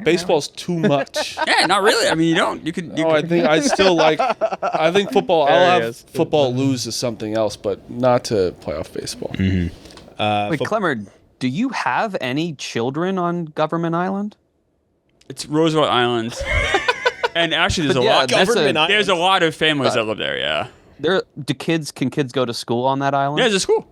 baseball's too much. Yeah, not really. I mean, you don't. You could. No, I think I still like. I think football. There he I'll have is. football lose to something else, but not to playoff baseball. Wait, Klemmer, do you have any children on Government Island? It's Roosevelt Island. And actually, there's But a yeah, lot. that's There's a lot of families that live there. Yeah. Can kids go to school on that island? Yeah, there's a school.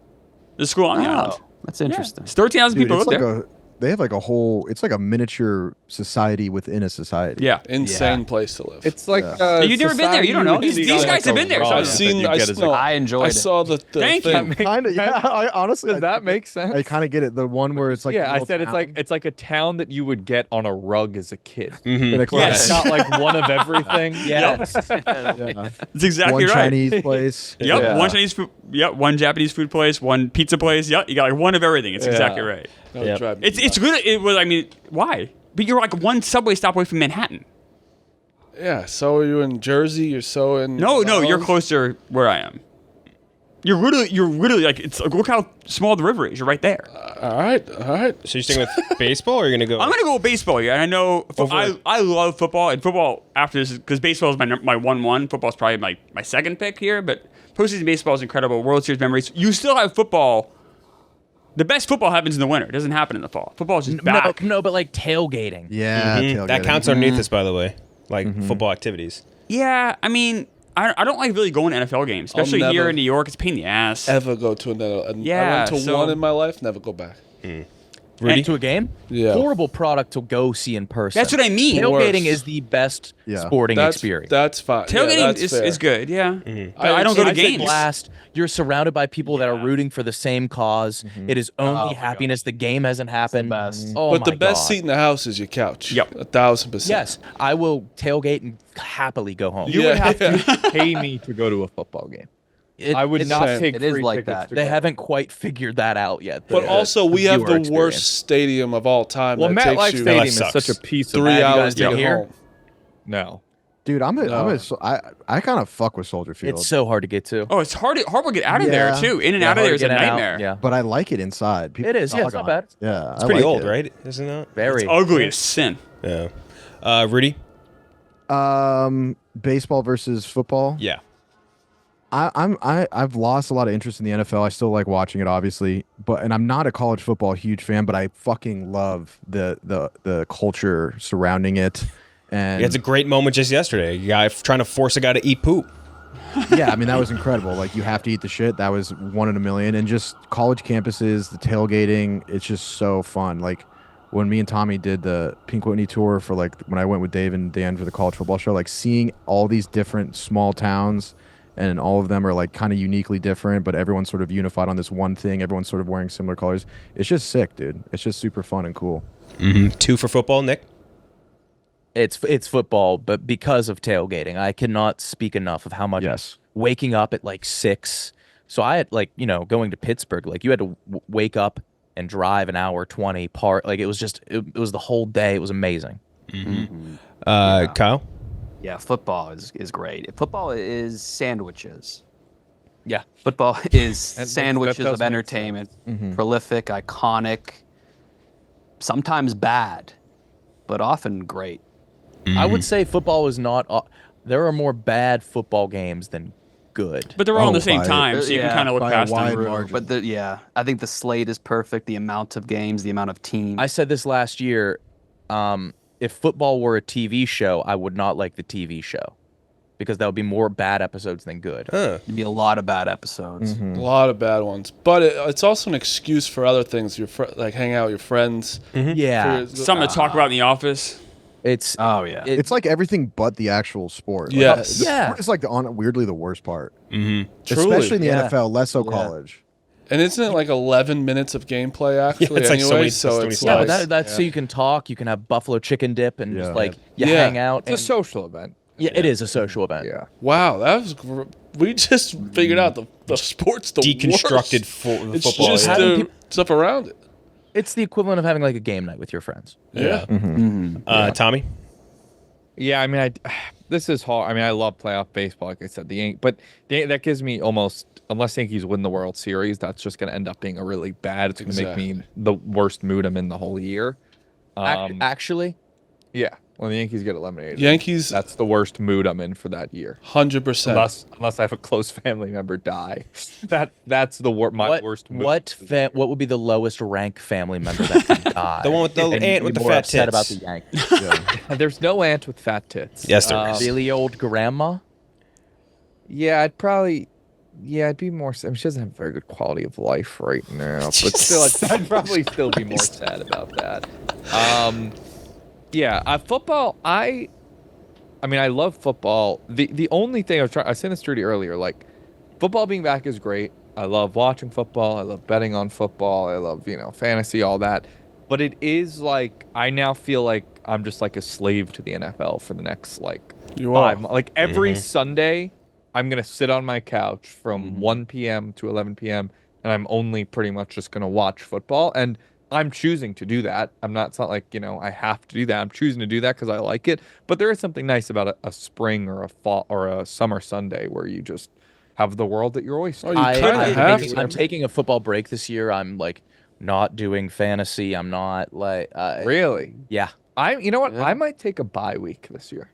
There's a school on the island. Oh, that's interesting. It's 13,000 Dude, people it's live like there. they have like a whole. It's like a miniature society within a society. Yeah. Insane place to live. It's like You've never been there. You don't know. These guys have been there. I've seen. I enjoyed I it. saw the Thank you. thing. Kind of. Yeah. I honestly. Does that make sense? I kind of get it. The one where it's like. yeah, a I little said town. it's like a town that you would get on a rug as a kid. In a Where class. It's not like one of everything. Yes. Yeah. It's exactly One right. Chinese place. Yep. Yeah. One Chinese food. Yep. One Japanese food place. One pizza place. Yep. You got like one of everything. It's exactly right. That would drive me It's nuts. good. It was. I mean, why? But you're like one subway stop away from Manhattan. Yeah. So are you in Jersey? You're so in. No, you're Maryland? closer where I am. You're literally like it's like look how small the river is. You're right there. All right. So you're sticking with baseball, or you're gonna go? I'm gonna go with baseball. Yeah, I know. I love football, and football after this because baseball is my 1-1. Football's probably my second pick here, but postseason baseball is incredible. World Series memories. You still have football. The best football happens in the winter. It doesn't happen in the fall. Football is just back. No, but like tailgating. Yeah. Mhm. That tailgating. counts underneath this, by the way. Like football activities. Yeah, I mean, I don't like really going to NFL games, especially here never- in New York. It's a pain in the ass. Ever go to another? Yeah, I went to so- one in my life. Never go back. Rudy? And to a game? Yeah. Horrible product to go see in person. That's what I mean. Tailgating Worse. is the best Yeah. sporting That's experience. That's fine. Tailgating yeah, that's is, fair. is good, yeah. But I I don't go to It's a games. blast. You're surrounded by people that are rooting for the same cause. It is only my happiness. The game hasn't happened. best. Oh But my the best God. seat in the house is your couch. Yep. 1,000%. Yes, I will tailgate and happily go home. You Yeah. would have to pay me to go to a football game. I would it's- not same. take It is free like tickets that. to They go. haven't quite figured that out yet. But also, we have viewer the experience. worst stadium of all time. Well, that MetLife takes you Stadium That is sucks. such a piece of 3 you hours guys to get been here? home. No. Dude, I kind of fuck with Soldier Field. It's so hard to get to. Oh, it's horrible to get out of there Yeah. too. In and Yeah, out of hard there to is a get out. nightmare. Yeah. But I like it inside. People It is, yeah, dog it's not on bad. it. Yeah, It's pretty old, right? Isn't it? Very. It's ugly as sin. Yeah. Rudy? Baseball versus football. Yeah. I've lost a lot of interest in the NFL. I still like watching it, obviously, and I'm not a college football huge fan, but I fucking love the culture surrounding it. And It's a great moment just yesterday. A guy trying to force a guy to eat poop. yeah, I mean that was incredible. Like you have to eat the shit. That was 1 in a million. And just college campuses, the tailgating, it's just so fun. Like when me and Tommy did the Pink Whitney tour for like when I went with Dave and Dan for the college football show, like seeing all these different small towns. And all of them are like kind of uniquely different, but everyone's sort of unified on this one thing. Everyone's sort of wearing similar colors. It's just sick, dude. It's just super fun and cool. 2 for football, Nick? It's football, but because of tailgating, I cannot speak enough of how much Yes. waking up at like 6. So I had like, going to Pittsburgh, like you had to wake up and drive an hour 20 like it was just, it was the whole day. It was amazing. Kyle? Yeah, football is great. Football is sandwiches. Yeah. Football is that sandwiches does of make sense. entertainment. Prolific, iconic, sometimes bad, but often great. I would say football is not, there are more bad football games than good. But they're all at the same by- time, so you can yeah, kind of look by a past wide them. margin. But I think the slate is perfect. The amount of games, the amount of teams. I said this last year, if football were a TV show, I would not like the TV show because that would be more bad episodes than good. Huh. There'd be a lot of bad episodes. A lot of bad ones, but it's also an excuse for other things. Like hanging out with your friends. Yeah. Something to talk about in the office. It's Oh yeah. It- It's like everything but the actual sport. Like, Yes. the Yeah. sport is like weirdly the worst part. Truly. Especially in the Yeah. NFL, less so Yeah. college. And isn't it like 11 minutes of gameplay actually? it's like so anyway, many- so so many it's slides. yeah, like, but that's so you can talk, you can have buffalo chicken dip and just Yeah. like you Yeah. hang out. It's a and- social event. yeah, it is a social event. Yeah. wow, that was we just figured out the sport's the Deconstructed worst. It's football. just yeah. Having the peop- stuff around it. It's the equivalent of having like a game night with your friends. Yeah. Tommy? Yeah, I mean, this is hard. I mean, I love playoff baseball, like I said. That gives me almost, unless Yankees win the World Series, that's just going to end up being a really bad. It's going to make me the worst mood I'm in the whole year. Actually, Yeah, when the Yankees get eliminated, Yankees, that's the worst mood I'm in for that year. 100%. Unless I have a close family member die, that's the my worst mood. what would be the lowest rank family member that could die? The one with the and aunt be with the more fat upset about tits. the Yankees. There's no aunt with fat tits. Yes, there is. Really old grandma. Yeah, I'd be more. I mean, she doesn't have very good quality of life right now, but still, I'd probably still be more sad about that. Yeah, football. I mean, I love football. The only thing I was saying this to Rudy earlier, like, football being back is great. I love watching football. I love betting on football. I love fantasy, all that. But it is like I now feel like I'm just like a slave to the NFL for the next You 5 are. months. Like every Sunday, I'm gonna sit on my couch from 1 p.m. to 11 p.m. and I'm only pretty much just gonna watch football. And I'm choosing to do that. It's not like I have to do that. I'm choosing to do that because I like it. But there is something nice about a spring or a fall or a summer Sunday where you just have the world at your oyster. Oh, you kinda have to. I'm taking a football break this year. I'm like not doing fantasy. I'm not like Really? yeah. You know what? I might take a bye week this year.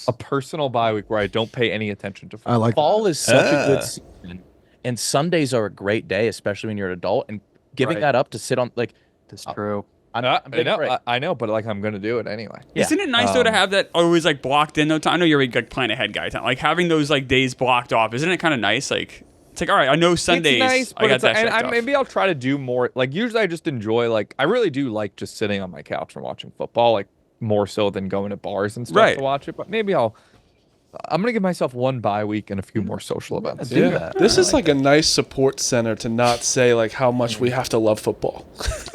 A personal bye week where I don't pay any attention to football. I like Fall is such a good season, and Sundays are a great day, especially when you're an adult. And giving Right. that up to sit on That's true. I'm I big know, for it. I know, but I'm gonna do it anyway. Yeah. Isn't it nice though to have that always like blocked in though? I know you're a like plan ahead guy. Like having those like days blocked off. Isn't it kind of nice? Like it's like all right, I know Sundays. It's nice, I but got it's that and checked off. maybe I'll try to do more. Like usually, I just enjoy I really do like just sitting on my couch and watching football, like more so than going to bars and stuff Right. to watch it. But maybe I'm gonna give myself one bye week and a few more social events. Yeah. This is like a nice support center to not say like how much we have to love football.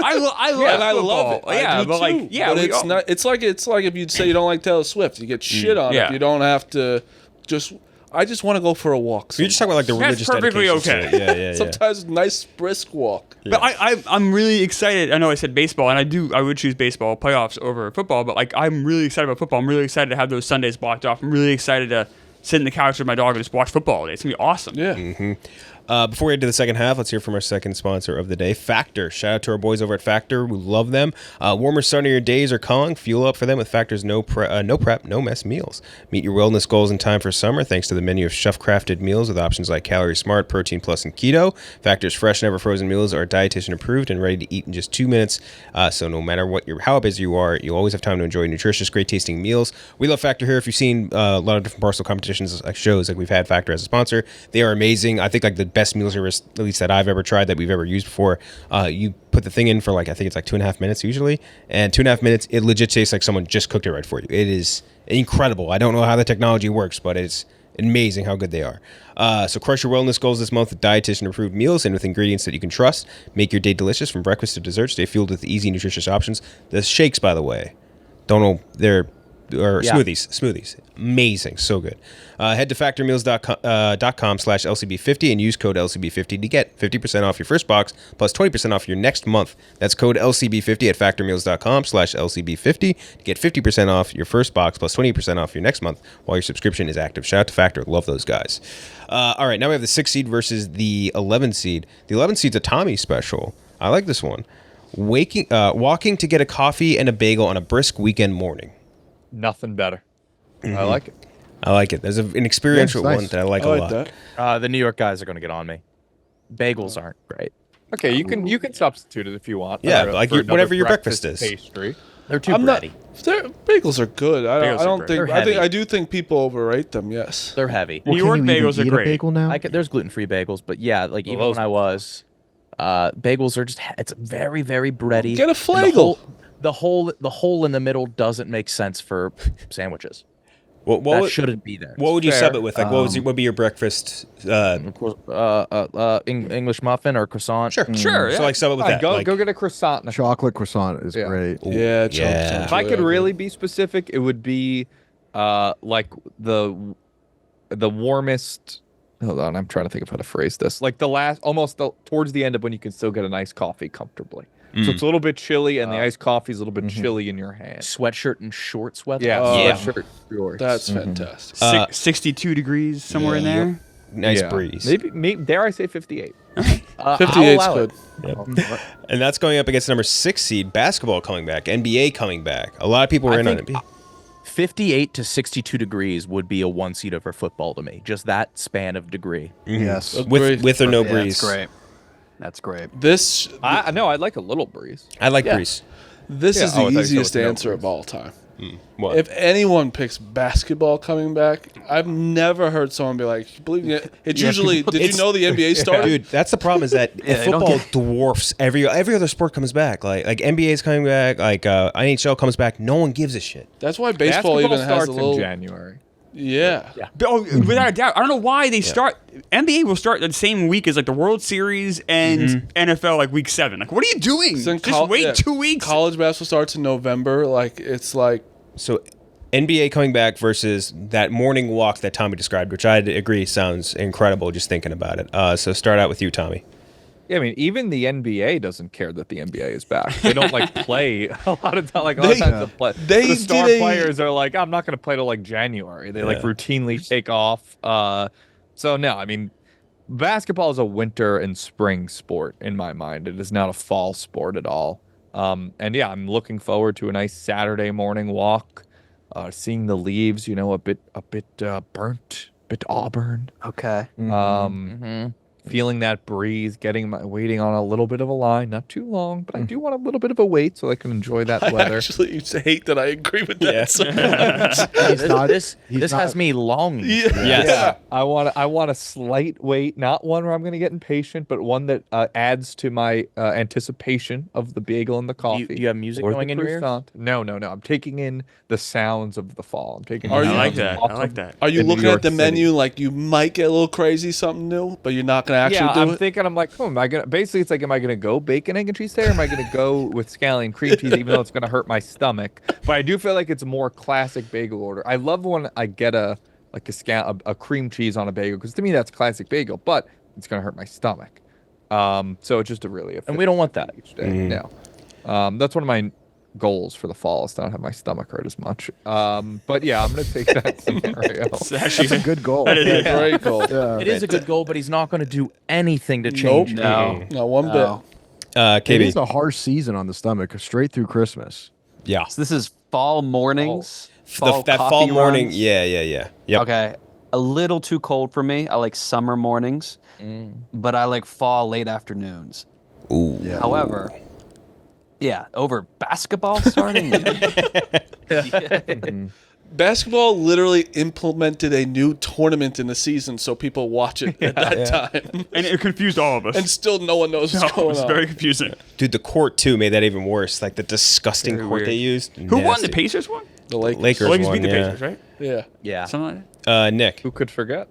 I love and I love it. football. Yeah, I do but too. like yeah, but we it's all- not. It's like if you'd say you don't like Taylor Swift, you get shit on yeah. it. You don't have to just. I just want to go for a walk. You're just talking about like the That's religious perfectly dedication to okay. it. Yeah. Sometimes nice brisk walk. But I'm really excited. I know I said baseball, and I would choose baseball playoffs over football. But like I'm really excited about football. I'm really excited to have those Sundays blocked off. I'm really excited to sit in the couch with my dog and just watch football all day. It's gonna be awesome. Yeah. Before we get to the second half, let's hear from our second sponsor of the day, Factor. Shout out to our boys over at Factor. We love them. Warmer, sunnier days are calling. Fuel up for them with Factor's no prep, no mess meals. Meet your wellness goals in time for summer thanks to the menu of chef-crafted meals with options like Calorie Smart, Protein Plus, and Keto. Factor's fresh, never frozen meals are dietitian approved and ready to eat in just 2 minutes. So no matter how busy you are, you always have time to enjoy nutritious, great tasting meals. We love Factor here. If you've seen a lot of different Barstool competitions, shows, like we've had Factor as a sponsor, they are amazing. I think like the best meal service, at least that I've ever tried, that we've ever used before. You put the thing in for like, I think it's like 2.5 minutes usually, and 2.5 minutes, it legit tastes like someone just cooked it right for you. It is incredible. I don't know how the technology works, but it's amazing how good they are. So crush your wellness goals this month with dietitian-approved meals and with ingredients that you can trust. Make your day delicious from breakfast to dessert. Stay fueled with easy, nutritious options. The shakes, by the way, don't know, smoothies. Amazing. So good. Head to factormeals.com/LCB50 and use code LCB50 to get 50% off your first box plus 20% off your next month. That's code LCB50 at factormeals.com/LCB50 to get 50% off your first box plus 20% off your next month while your subscription is active. Shout out to Factor. Love those guys. All right, now we have the 6 seed versus the 11 seed. The 11 seed's a Tommy special. I like this one. Walking to get a coffee and a bagel on a brisk weekend morning. Nothing better. I like it. I like it. There's an experiential nice. one that I like a lot. That. The New York guys are going to get on me. Bagels aren't great. Okay, you can substitute it if you want. Yeah, for- like for another whatever your breakfast is. Pastry. They're too I'm not. bready. Bagels are good. I Bagels are don't great. think. They're I think heavy. I do think people overrate them. Yes. They're heavy. Well, New can York you even bagels are eat great. A bagel now? There's gluten-free bagels, but yeah, like even those- when I was, bagels are just it's very very bready. Get a And flagel. The hole in the middle doesn't make sense for sandwiches. What That shouldn't be there. would you Fair. sub it with? Like, what would be your breakfast? English muffin or croissant. Sure. Sure, So yeah. like sub it with that. Go like, go get a croissant. And a Chocolate croissant is Yeah. great. Yeah. yeah. If I could really be specific, it would be like the warmest. Hold on, I'm trying to think of how to phrase this. Like towards the end of when you can still get a nice coffee comfortably. So it's a little bit chilly, and the iced coffee is a little bit chilly in your hand. Sweatshirt and shorts weather. Yeah, Yeah. sweatshirt, shorts. That's fantastic. 62 degrees somewhere in there. Nice Yeah. breeze. Maybe dare I say 58? 58's good. And that's going up against number 6 seed basketball coming back, NBA coming back. A lot of people were in on it. 58 to 62 degrees would be a 1 seed over football to me. Just that span of degree. Yes. With or no Yeah, breeze. That's great. That's great. This I know I'd like a little breeze. I like breeze. this Yeah, is I the thought you said easiest with no answer breeze. of all time. What? If anyone picks basketball coming back, I've never heard someone be like, "Believe me." It's usually. Did you know the NBA started? Dude, that's the problem is that they don't football dwarfs every other sport comes back. Like NBA is coming back, like NHL comes back. No one gives a shit. That's why baseball even has starts a little. in January. Yeah. Without a doubt. I don't know why they start. NBA will start the same week as like the World Series and NFL, like week 7. Like, what are you doing? So in Just wait 2 weeks. College basketball starts in November. Like it's like So NBA coming back versus that morning walk that Tommy described, which I agree sounds incredible just thinking about it. So start out with you, Tommy. Yeah, I mean, even the NBA doesn't care that the NBA is back. They don't like play a lot of time. Like a lot of times, the star players are like, "I'm not going to play till like January." They like routinely take off. So no, I mean, basketball is a winter and spring sport in my mind. It is not a fall sport at all. And yeah, I'm looking forward to a nice Saturday morning walk, seeing the leaves. You know, a bit burnt, a bit auburn. Okay. Feeling that breeze, waiting on a little bit of a line, not too long, but I do want a little bit of a wait so I can enjoy that I weather. actually hate that I agree with that. Yeah. So much. This has me longing. Yeah, I want a slight wait, not one where I'm going to get impatient, but one that adds to my anticipation of the bagel and the coffee. Do you have music or the going in your ears? croissant. No. I'm taking in the sounds of the fall. I'm taking. Are in you- the I like sounds of that. I like autumn. that. Are you in New looking at York the City. menu like you might get a little crazy, something new, but you're not going to actually do I'm it? thinking, I'm like, am I gonna? Basically, it's like, am I gonna go bacon, egg, and cheese today, or am I gonna go with scallion cream cheese, even though it's gonna hurt my stomach? But I do feel like it's a more classic bagel order. I love when I get a like a cream cheese on a bagel, because to me that's classic bagel, but it's gonna hurt my stomach. So it's just a really And we don't want that. each day. No. That's one of my goals for the fall, is to not have my stomach hurt as much. But yeah, I'm gonna take that scenario. It's actually That's a good goal. That is- Great goal. It is a good goal, but he's not going to do anything to Nope. change it. No. Not one No. It KB. is a harsh season on the stomach, straight through Christmas. Yeah. So this is fall mornings. That fall coffee morning. runs. Yeah. Yep. Okay. A little too cold for me. I like summer mornings, but I like fall late afternoons. Ooh. Yeah. However, yeah, over basketball starting. Basketball literally implemented a new tournament in the season so people watch it at that time. And it confused all of us. And still no one knows No, what's it going was on. very confusing. Dude, the court too made that even worse. Like the disgusting Very court weird. they used. Who won? The Nasty. Pacers won? The Lakers. Lakers. The Lakers won, beat the yeah. Pacers, right? Yeah. Yeah. Something like that. Nick. Who could forget?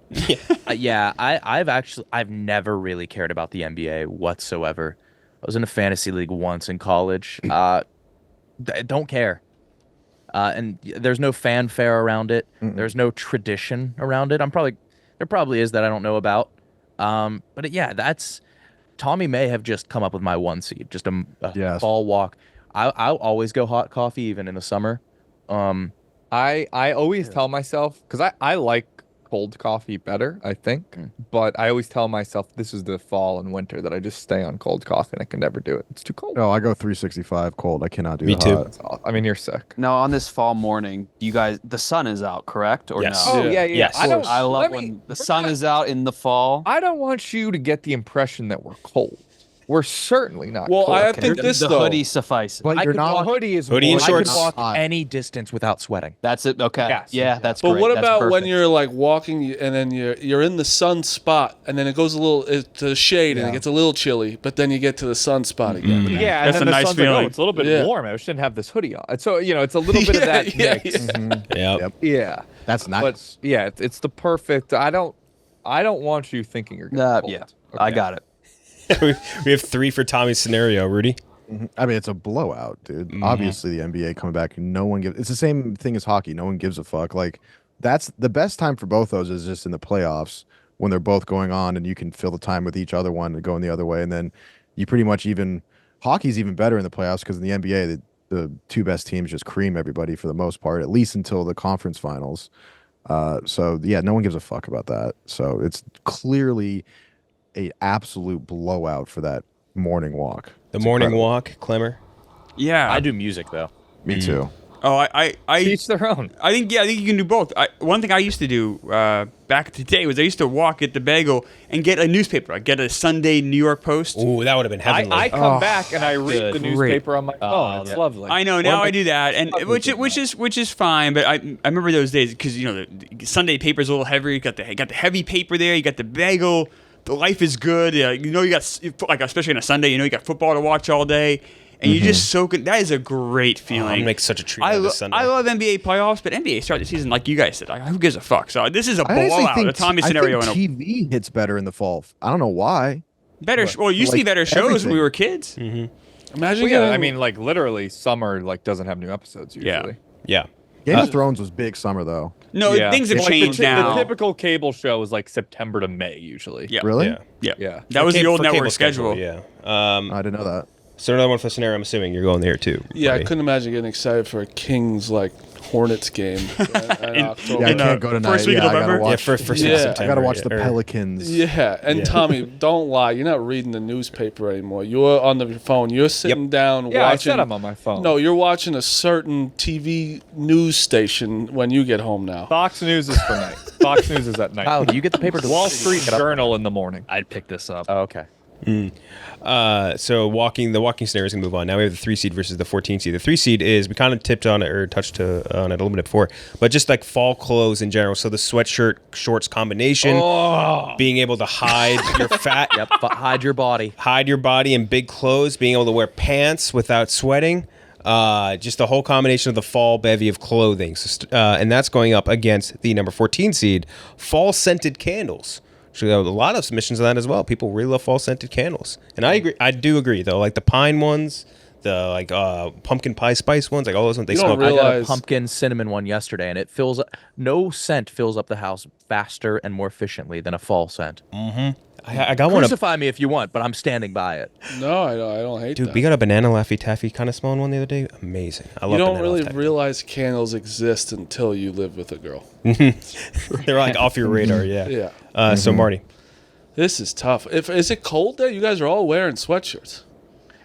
Yeah, I've never really cared about the NBA whatsoever. I was in a fantasy league once in college. Don't care. And there's no fanfare around it. There's no tradition around it. There probably is that I don't know about. But yeah, that's Tommy may have just come up with my one seed, just a Yes. fall walk. I'll always go hot coffee even in the summer. I always tell myself, because I like cold coffee better, I think, but I always tell myself this is the fall and winter that I just stay on cold coffee, and I can never do it. It's too cold. No, I go 365 cold. I cannot do Me the too. hot. That's all. I mean, you're sick. Now on this fall morning, you guys, the sun is out, correct? Or Yes. no? Oh yeah, yeah. Yes. I don't. I love let me- when the we're sun not- is out in the fall. I don't want you to get the impression that we're cold. We're certainly not. Well, cold. I think the, this the though. hoodie suffices. But I you're could not. walk- hoodie is Hoodie and more- shorts. I could walk Hot. any distance without sweating. That's it. Okay. Yes. Yeah, that's But great. what That's about when perfect. you're like walking and then you're in the sun spot and then it goes a little to the shade and it gets a little chilly, but then you get to the sun spot again. Yeah, That's and then a the nice sun's like, feeling. it's a little bit Yeah. warm. I shouldn't have this hoodie on. So it's a little bit of that Yeah, mix. Yep. Yeah, That's nice. but yeah, it's the perfect. I don't want you thinking you're gonna. Yeah, I got it. We have 3 for Tommy's scenario, Rudy. I mean, it's a blowout, dude. Obviously, the NBA coming back, no one gives. It's the same thing as hockey. No one gives a fuck. Like, that's the best time for both those is just in the playoffs when they're both going on, and you can fill the time with each other one and going the other way, and then you pretty much even hockey's even better in the playoffs because in the NBA the 2 best teams just cream everybody for the most part, at least until the conference finals. So yeah, no one gives a fuck about that. So it's clearly a absolute blowout for that morning walk. The It's morning incredible. walk, Klemmer. Yeah. I do music though. Me too. Oh, I Each their own. I think you can do both. One thing I used to do back in the day was I used to walk at the bagel and get a newspaper. I get a Sunday New York Post. Ooh, that would have been heavenly. I come back and I read the Great. newspaper on my phone. It's lovely. I know now I do that, and which is fine. But I remember those days because the Sunday paper's a little heavier. You got the heavy paper there. You got the bagel. The life is good. You got like especially on a Sunday. You got football to watch all day. And you just soak it. That is a great I'm feeling. gonna make such a treat I, out of lo- this Sunday. I love NBA playoffs, but NBA start the season like you guys said. Like, who gives a fuck? So this is a I honestly blowout. think A Tommy scenario. I think TV hits better in the fall. I don't know why. Better. Well, you used to be like better shows when everything. we were kids. Imagine Well, yeah, getting, I mean, like literally, summer doesn't have new episodes usually. Yeah. yeah. Game of Thrones was big summer though. No, Yeah. things have Like, changed the now. The typical cable show is like September to May usually. Yeah. Really? Yeah. Yeah. Yeah. That was the For old cable network schedule. Yeah. I didn't know that. So another one for the scenario. I'm assuming you're going there too. yeah, I buddy. couldn't imagine getting excited for a Kings like Hornets game in October. Yeah, I In, can't go tonight. first week of yeah, I gotta November? Yeah, watch. for first Yeah. week of I September. I gotta watch the or- Pelicans. Yeah, and Tommy, don't lie. You're not reading the newspaper anymore. You're on the phone. You're sitting down Yeah, I watching. said I'm on my phone. No, you're watching a certain TV news station when you get home now. Fox News is for night. Fox News is at night. Kyle, do you get the paper? Wall Street Journal in the morning. I'd pick this up. Oh, okay. So the walking scenario is gonna move on. Now we have the 3 seed versus the 14 seed. The 3 seed is we kind of tipped on it or touched on it a little bit before, but just like fall clothes in general. So the sweatshirt shorts combination, being able to hide your fat, Yep. Hide your body. hide your body in big clothes, being able to wear pants without sweating. Just the whole combination of the fall bevy of clothing. And that's going up against the number 14 seed, fall scented candles. So we have a lot of submissions on that as well. People really love fall scented candles. And I agree. I do agree though. Like the pine ones, the pumpkin pie spice ones, like all those ones. They You smell. don't I got a realize- pumpkin cinnamon one yesterday, and it fills no scent fills up the house faster and more efficiently than a fall scent. I got one. Crucify me if you want, but I'm standing by it. No, I don't hate Dude, that. we got a banana Laffy Taffy kind of smelling one the other day. Amazing. I love You don't banana really Laffy Taffy. realize candles exist until you live with a girl. They're like off your radar. Yeah. Yeah. So Marty, This is tough. Is it cold there? You guys are all wearing sweatshirts.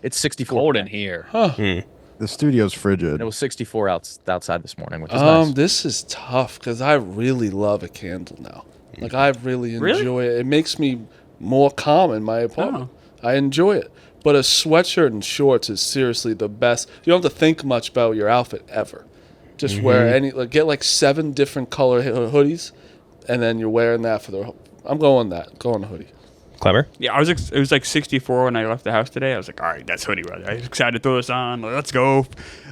It's 64. Cold in here. The studio's frigid. It was 64 outside this morning, which is nice. This is tough because I really love a candle now. Like I really enjoy it. It makes me more calm in my apartment. I enjoy it. But a sweatshirt and shorts is seriously the best. You don't have to think much about your outfit ever. Just wear get like 7 different color hoodies, and then you're wearing that for the. I'm going hoodie. Klemmer. Yeah, it was like 64 when I left the house today. I was like, all right, that's hoodie weather. I was excited to throw this on. Like, let's go.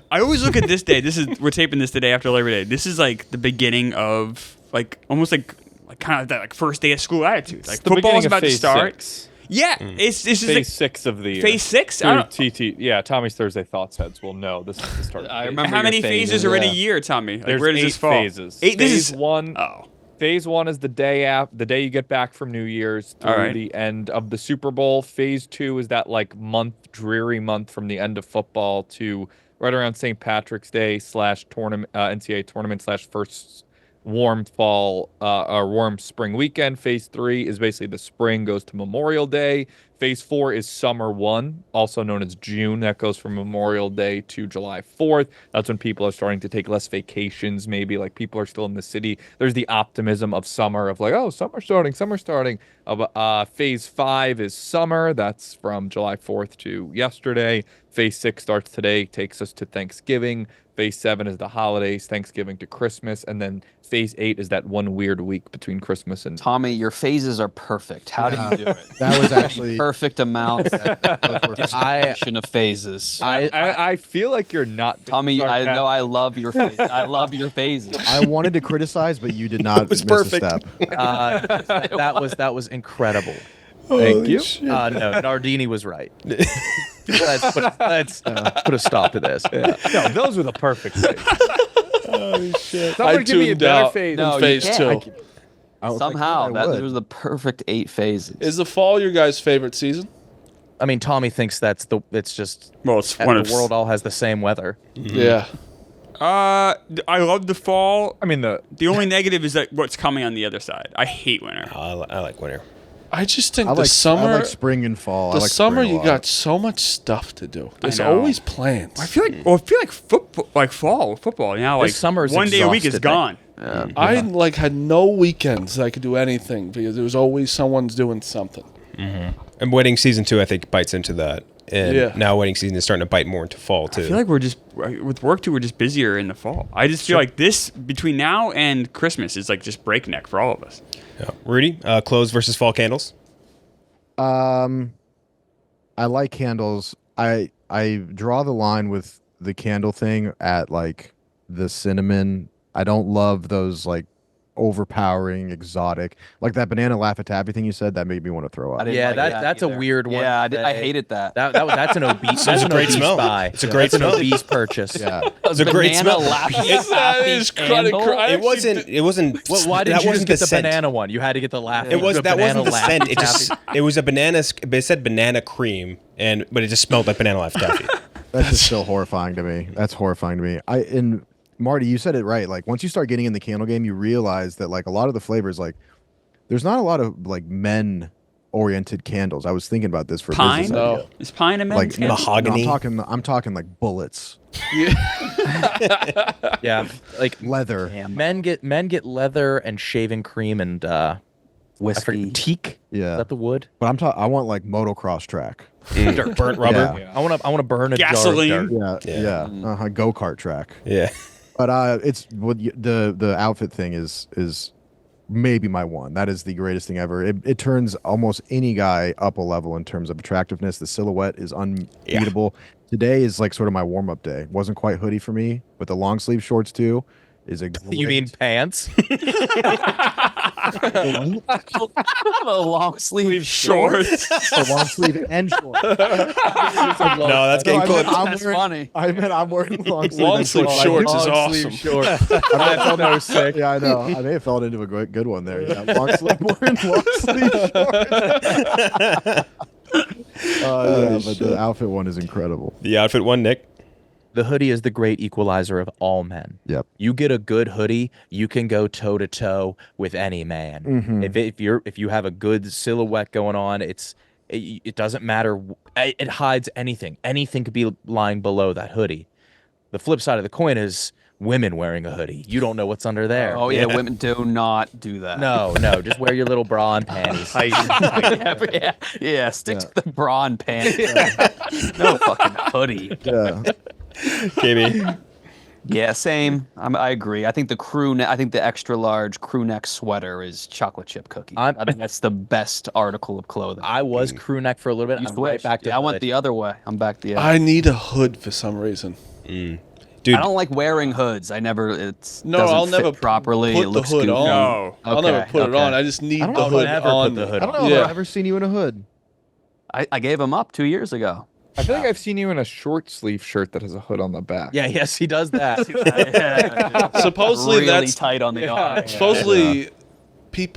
I always look at this day. We're taping this the day after Labor Day. This is like the beginning of like almost like kind of that like first day of school attitude. Like football's about to start. 6. Yeah, it's just Phase like 6 of the year. phase 6. I Through don't, TT. Yeah, Tommy's Thursday Thoughts heads will know this is the start. I Of remember how many your phases are in a year, Tommy? Like, There's where does 8 this fall? phases. Eight. This Phase is 1. Oh, Phase 1 is the day you get back from New Year's through All right. the end of the Super Bowl. Phase 2 is that like dreary month from the end of football to right around St. Patrick's Day / tournament, NCAA tournament / first warm fall or warm spring weekend. Phase 3 is basically the spring goes to Memorial Day. Phase 4 is Summer 1, also known as June. That goes from Memorial Day to July 4th. That's when people are starting to take less vacations, maybe. Like, people are still in the city. There's the optimism of summer, of like, oh, summer's starting. Phase 5 is summer. That's from July 4th to yesterday. Phase 6 starts today, takes us to Thanksgiving. Phase 7 is the holidays, Thanksgiving to Christmas. And then Phase 8 is that one weird week between Christmas and... Tommy, your phases are perfect. How do you do it? That was actually Perfect amount of phases. I feel like you're not... Tommy, I know I love your phases. I love your phases. I wanted to criticize, but you did not was miss perfect. a step. That was incredible. Thank you. No, Nardini was right. let's put a stop to this. No, those were the perfect phases. I tuned out phase. in No, you phase can't. 2. Somehow, I would. that was the perfect 8 phases. Is the fall your guys' favorite season? I mean, Tommy thinks it's just well, it's one of the world all has the same weather. Yeah. I love the fall. I mean, The only negative is that what's coming on the other side. I hate winter. I like winter. I just think I the like summer, I like spring and fall. I the like summer spring a you lot. got so much stuff to do. There's know. always plans. I feel like football, like fall football. You know, like This summer is one day a week is exhausted, gone. I like had no weekends that I could do anything because there was always someone's doing something. And wedding season 2, I think, bites into that. And Yeah. now wedding season is starting to bite more into fall too. I feel like we're just with work too. We're just busier in the fall. I just feel like this between now and Christmas is like just breakneck for all of us. Yeah. Rudy, clothes versus fall candles. I like candles. I draw the line with the candle thing at like the cinnamon. I don't love those like overpowering, exotic, like that banana Laffy Taffy thing you said. That made me want to throw up. I didn't Yeah, like that's a either. weird one. Yeah, I hated that. That's an obese. That's a an great obese smell. buy. It's a great That's smell. an obese purchase. Yeah, It's a great Banana smell. Laffy That is Taffy credit. candle? It wasn't. Well, why that didn't you wasn't just get the scent. banana one? You had to get the Laffy. It was the that wasn't the banana scent. Laffy It just Taffy. it was a banana. But it said banana cream, but it just smelled like banana Laffy Taffy. that's just still horrifying to me. That's horrifying to me. And Marty, you said it right. Like once you start getting in the candle game, you realize that like a lot of the flavors, like there's not a lot of like men oriented candles. I was thinking about this for a Pine? business No. idea. Is pine a men's Like candle? mahogany. No, I'm talking like bullets, Yeah, like leather. men get leather and shaving cream and Whiskey. teak. Is Yeah, that the wood? but I want like motocross track. Burnt rubber. Yeah. I want to burn a Gasoline. jar of dirt. Yeah, go kart track. Yeah. But it's the outfit thing is maybe my one. That is the greatest thing ever. It turns almost any guy up a level in terms of attractiveness. The silhouette is unbeatable. Today is like sort of my warm up day. Wasn't quite hoodie for me, but the long sleeve shorts too is a. You mean pants? The long sleeve Shorts. A long sleeve and short. No, that's getting close. That's funny. I meant I'm wearing long sleeve. Long and sleeve short. shorts is awesome. Short. I know sick. Yeah, I know. I may have fallen into a good one there. Yeah, long sleeve, wearing long sleeve shorts. But the outfit one is incredible. The outfit one, Nick. The hoodie is the great equalizer of all men. Yep. You get a good hoodie, you can go toe to toe with any man. Mhm. If you have a good silhouette going on, it doesn't matter. It hides anything. Anything could be lying below that hoodie. The flip side of the coin is women wearing a hoodie. You don't know what's under there. Oh yeah, women do not do that. No, just wear your little bra and panties. yeah, stick to the bra and pants. No fucking hoodie. Yeah. KB. Yeah, same. I agree. I think the extra large crew neck sweater is chocolate chip cookie. I think that's the best article of clothing. I was crew neck for a little bit. I'm right back to I went hood. the other way. I'm back the other. I need a hood for some reason. Dude, I don't like wearing hoods. I'll never fit properly. put It looks the hood goofy. on. No. I'll never put it on. I just need the hood never on. put the hood I don't know Yeah. if I've ever seen you in a hood. I gave him up 2 years ago. I feel like I've seen you in a short sleeve shirt that has a hood on the back. Yeah, yes, he does that. Supposedly really that's tight on the arm. supposedly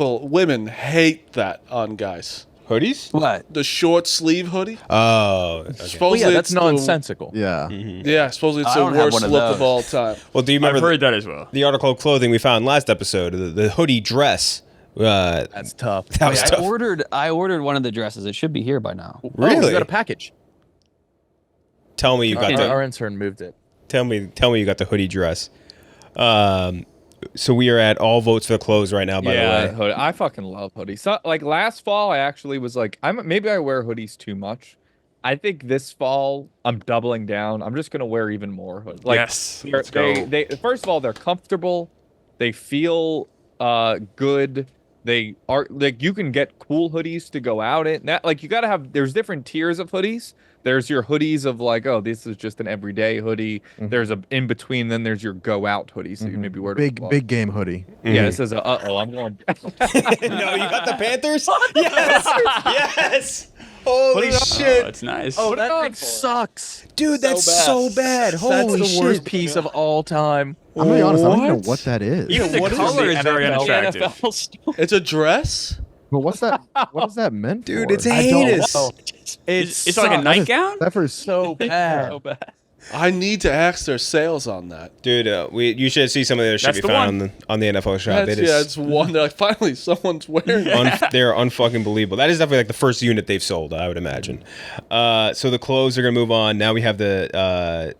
women hate that on guys. hoodies? What? The short sleeve hoodie. Oh, okay. Supposedly Well, yeah, that's it's the- nonsensical. Yeah. Yeah, supposedly it's I the don't have worst one of look those. of all time. Well, do you remember I've heard that as well. the article of clothing we found last episode? The hoodie dress. That's tough. That was tough. I ordered one of the dresses. It should be here by now. Really? we got a package. Tell me you got Our the intern moved it. tell me you got the hoodie dress. So we are at all votes for the clothes right now. By the way, hoodie. I fucking love hoodies. So, like last fall, I actually was like, maybe I wear hoodies too much. I think this fall I'm doubling down. I'm just gonna wear even more hoodies. Like, Yes, let's go. they first of all, they're comfortable. They feel good. They are like, you can get cool hoodies to go out in. That, like, you gotta have. There's different tiers of hoodies. There's your hoodies of like, oh, this is just an everyday hoodie. There's a in between. Then there's your go out hoodie. So you maybe wear Big game hoodie. Yeah, this is a I'm going. no, you got the Panthers. Yes, yes. Holy shit, Oh, it's nice. Oh, Put it that on thing for it. sucks. dude, that's so bad. Holy That's the worst shit. piece of all time. I'm gonna be honest. I don't even know What? what that is. Even the what is color it? is very The unattractive. NFL store. It's a dress. But what's that? What is that meant Dude, for? it's heinous. It's like a nightgown. That for So bad. So bad. I need to ask their sales on that. Dude, you should see some of their shit That's we the found one. on the NFL shop. That's, it's one. They're like, finally, someone's wearing it. They're unfucking believable. That is definitely like the first unit they've sold, I would imagine. So the clothes are gonna move on. Now we have the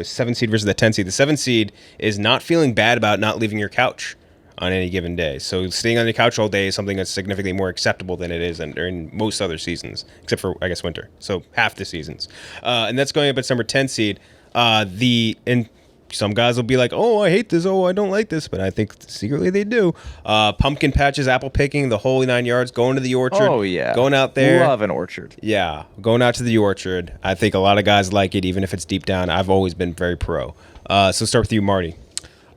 7 seed versus the 10 seed. The 7 seed is not feeling bad about not leaving your couch on any given day. So staying on your couch all day is something that's significantly more acceptable than it is in most other seasons, except for, I guess, winter. So half the seasons. And that's going up at number 10 seed. And some guys will be like, oh, I hate this. Oh, I don't like this. But I think secretly they do. Pumpkin patches, apple picking, the whole 9 yards, going to the orchard. Oh yeah. Going out there. Love an orchard. Yeah, going out to the orchard. I think a lot of guys like it, even if it's deep down. I've always been very pro. So start with you, Marty.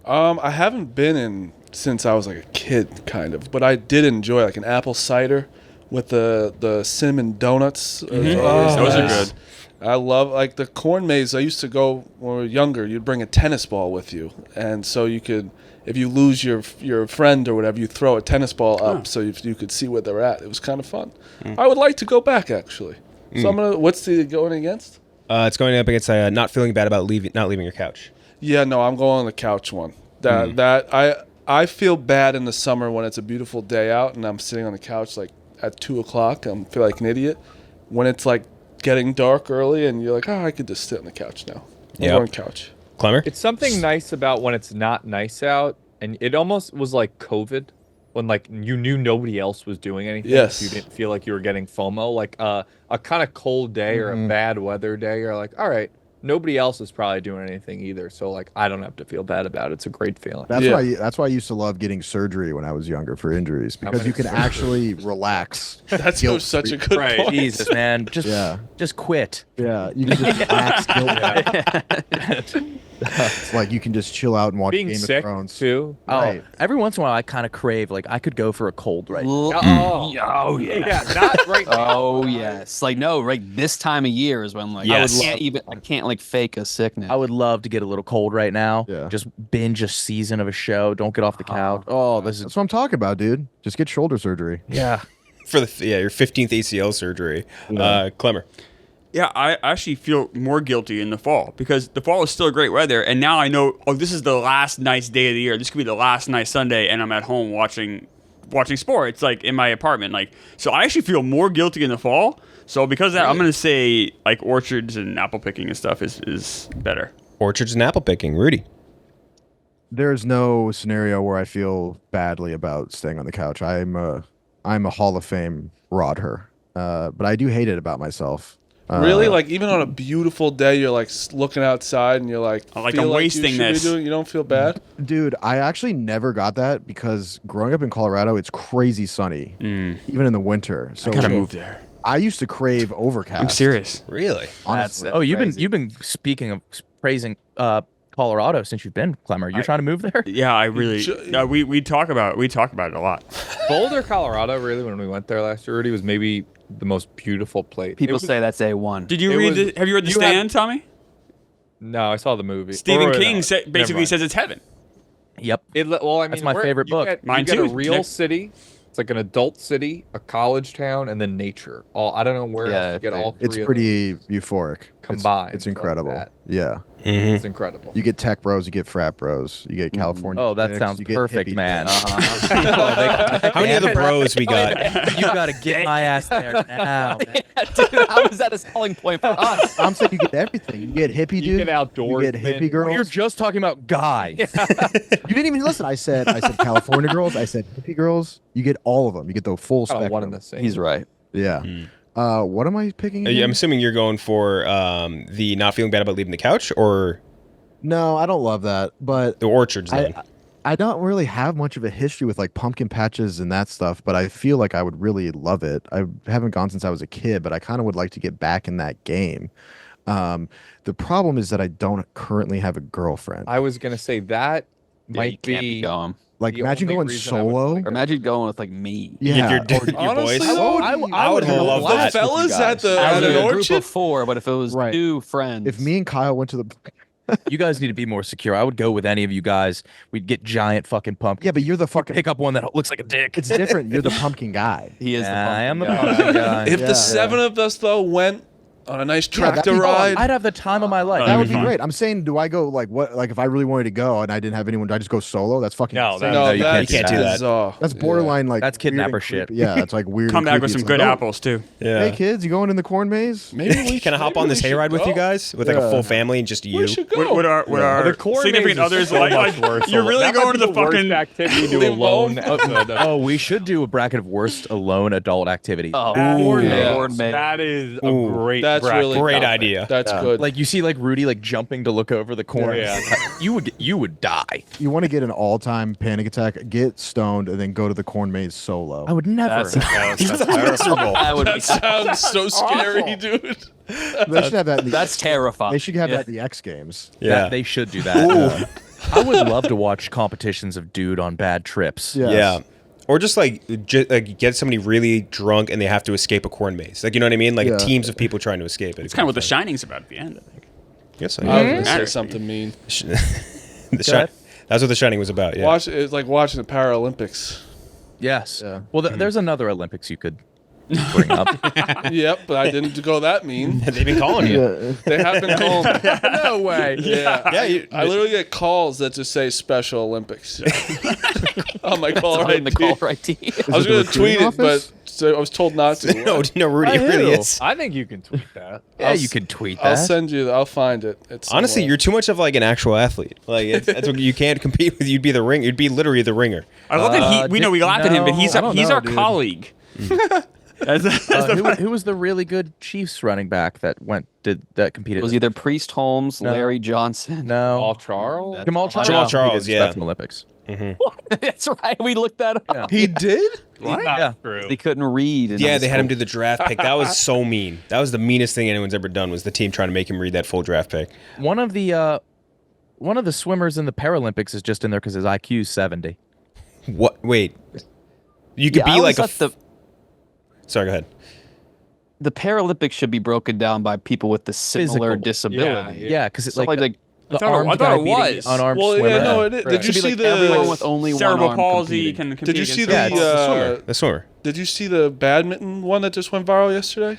I haven't been in since I was like a kid, kind of, but I did enjoy like an apple cider with the cinnamon donuts. Those are good. I love like the corn maze. I used to go when we were younger. You'd bring a tennis ball with you, and so you could, if you lose your friend or whatever, you throw a tennis ball up so you could see where they're at. It was kind of fun. I would like to go back actually. So I'm gonna. What's the going against? It's going up against not feeling bad about not leaving your couch. Yeah, no, I'm going on the couch one. I feel bad in the summer when it's a beautiful day out and I'm sitting on the couch like at 2:00. I feel like an idiot. When it's like getting dark early and you're like, oh, I could just sit on the couch now. I'm Yep. going couch. Klemmer? It's something nice about when it's not nice out, and it almost was like COVID, when like you knew nobody else was doing anything. Yes. So you didn't feel like you were getting FOMO. Like a kind of cold day or a bad weather day, you're like, all right, nobody else is probably doing anything either. So like, I don't have to feel bad about it. It's a great feeling. That's why I used to love getting surgery when I was younger for injuries, because you can actually relax. That's such a good Right. point. Jesus, man. Just quit. Yeah, you can just relax. It's like you can just chill out and watch Being Game sick of Thrones. too. Right. Every once in a while, I kind of crave, like, I could go for a cold right now. Oh yeah, not right now. Oh yes, like no, right. This time of year is when like Yes. I can't like fake a sickness. I would love to get a little cold right now. Yeah. Just binge a season of a show. Don't get off the couch. Oh, this is That's what I'm talking about, dude. Just get shoulder surgery. yeah. For your 15th ACL surgery. Klemmer. Yeah, I actually feel more guilty in the fall because the fall is still great weather, and now I know, oh, this is the last nice day of the year. This could be the last nice Sunday, and I'm at home watching sports, like in my apartment. Like, so I actually feel more guilty in the fall. So because of that, I'm gonna say like orchards and apple picking and stuff is better. Orchards and apple picking. Rudy. There's no scenario where I feel badly about staying on the couch. I'm a Hall of Fame rodder, but I do hate it about myself. Really, like even on a beautiful day, you're like looking outside and you're like, Like, feel I'm you wasting should be this. You don't feel bad. Dude, I actually never got that because growing up in Colorado, it's crazy sunny, even in the winter. So I gotta move there. I used to crave overcast. I'm serious. Really? Honestly. Oh, you've crazy. been speaking of praising Colorado since you've been, Klemmer. You're trying to move there? Yeah, I really. We talk about it a lot. Boulder, Colorado, really, when we went there last year, Rudy, was maybe the most beautiful place. People It was- say that's A1. Did you It read? was- Have you read The you Stand, Tommy? No, I saw the movie. Stephen Or, King no, basically never mind. says it's heaven. Yep. Well, I mean, That's my favorite you book. Get, Mine you get too. a real Next- city. It's like an adult city, a college town, and then nature. I don't know where Yeah, else you get all three. It's of pretty euphoric. Combined It's like incredible. that. Yeah. them. It's incredible. You get tech bros, you get frat bros, you get California. Oh, that chicks, sounds you get perfect, hippie man. chicks. How many other bros we got? You got to get my ass there now. Man. Dude, how is that a selling point for us? I'm saying you get everything. You get hippie You dude. get outdoors. You get hippie girls. You're just talking about guys. You didn't even listen. I said California girls. I said hippie girls. You get all of them. You get the full Kind spectrum. of one and the same. He's right. Yeah. What am I picking? I'm again? assuming you're going for the not feeling bad about leaving the couch or No, I don't love that. But the orchards then. I don't really have much of a history with like pumpkin patches and that stuff, but I feel like I would really love it. I haven't gone since I was a kid, but I kind of would like to get back in that game. The problem is that I don't currently have a girlfriend. I was gonna say that Yeah, you might can't be. going. Like, the imagine only going reason I would solo. like Or imagine going with like me. Yeah, If you're, your Honestly, boys. though, I would have love the that. fellas at the I at was an in a group orchard. of 4, but if it was Right. 2 friends, if me and Kyle went to the You guys need to be more secure. I would go with any of you guys. We'd get giant fucking pumpkins. yeah, but you're the fucking. Pick up one that looks like a dick. It's different. You're the pumpkin guy. he is Yeah, the I am the pumpkin guy. pumpkin guy. If Yeah. the 7 of us though went on a nice tractor that'd be ride, I'd have the time of my life. That would be fun. great. I'm saying, do I go like what? Like if I really wanted to go and I didn't have anyone, do I just go solo? That's fucking No, insane. no, you that's can't do that. bizarre. That's Yeah. borderline like That's weird and kidnapper shit. creepy. Yeah, it's like weird. Come and back creepy. with some It's good like, oh, apples too. Yeah. Hey kids, you going in the corn maze? Maybe we Can I hop on maybe this we should hayride with you go. guys with like a Yeah. full family and just you? We should go. Would our The corn significant maze is others so like much worse. you're really That might going be to the worst fucking activity to Leave alone. alone. Oh, we should do a bracket of worst alone adult activities. Oh, Corn yeah. maze. corn maze. That is a Ooh, great. That's bracket. really Great tough. idea. That's good. Like you see, like Rudy, like jumping to look over the corner. Yeah. You would die. You want to get an all-time panic attack? Get stoned and then go to the corn maze solo. I would never. That's miserable. That would be, that sounds so scary, dude. They should have that. In the, that's terrifying. They should have Yeah. that in the X Games. Yeah. They should do that. I would love to watch competitions of dude on bad trips. Yes. Yeah. Or just like get somebody really drunk and they have to escape a corn maze. Like, you know what I mean? Like Yeah. teams of people trying to escape it. It's kind of what The Shining's about at the end, I think. Yes, I was gonna say Matter. something mean. That's what The Shining was about. Yeah. Watch it's like watching the Paralympics. Yes. Yeah. Well, there's another Olympics you could bring up. Yep, but I didn't go that mean. They've been calling you. Yeah. They have been calling me. No way. Yeah, Yeah, I literally get calls that just say Special Olympics on my caller in the ID. caller ID. I was it the going to tweet recruiting it, but office? so I was told not to. No, Rudy, it really is. I think you can tweet that. Yeah, you could tweet that. I'll send you. I'll find it. It's Honestly, somewhere. you're too much of like an actual athlete. Like that's what you can't compete with. You'd be the ring. You'd be literally the ringer. I love that we laugh at him, but he's I don't he's know, our dude. colleague. That's the Who was the really good Chiefs running back that competed? It was either Priest Holmes, No. Larry Johnson. no Paul Charles. Jamal Charles. Jamal No, Charles, he did yeah. Special Olympics. That's right. We looked that up. He did? Yeah. They couldn't read. in Yeah, high they had him school. do the draft pick. That was so mean. That was the meanest thing anyone's ever done. Was the team trying to make him read that full draft pick? One of the one of the swimmers in the Paralympics is just in there because his IQ is 70. What? Wait. You could Yeah, I be like always a. thought Sorry, go ahead. the Paralympics should be broken down by people with the similar Physical. disability. Yeah, because it's So like the the thought it- armed I thought guy it beating was. the unarmed Well, swimmer. yeah, no, it is. Did you Should be see like the everyone with only one cerebral arm palsy competing. can compete Did you see against the it. The swimmer. Did you see the badminton one that just went viral yesterday?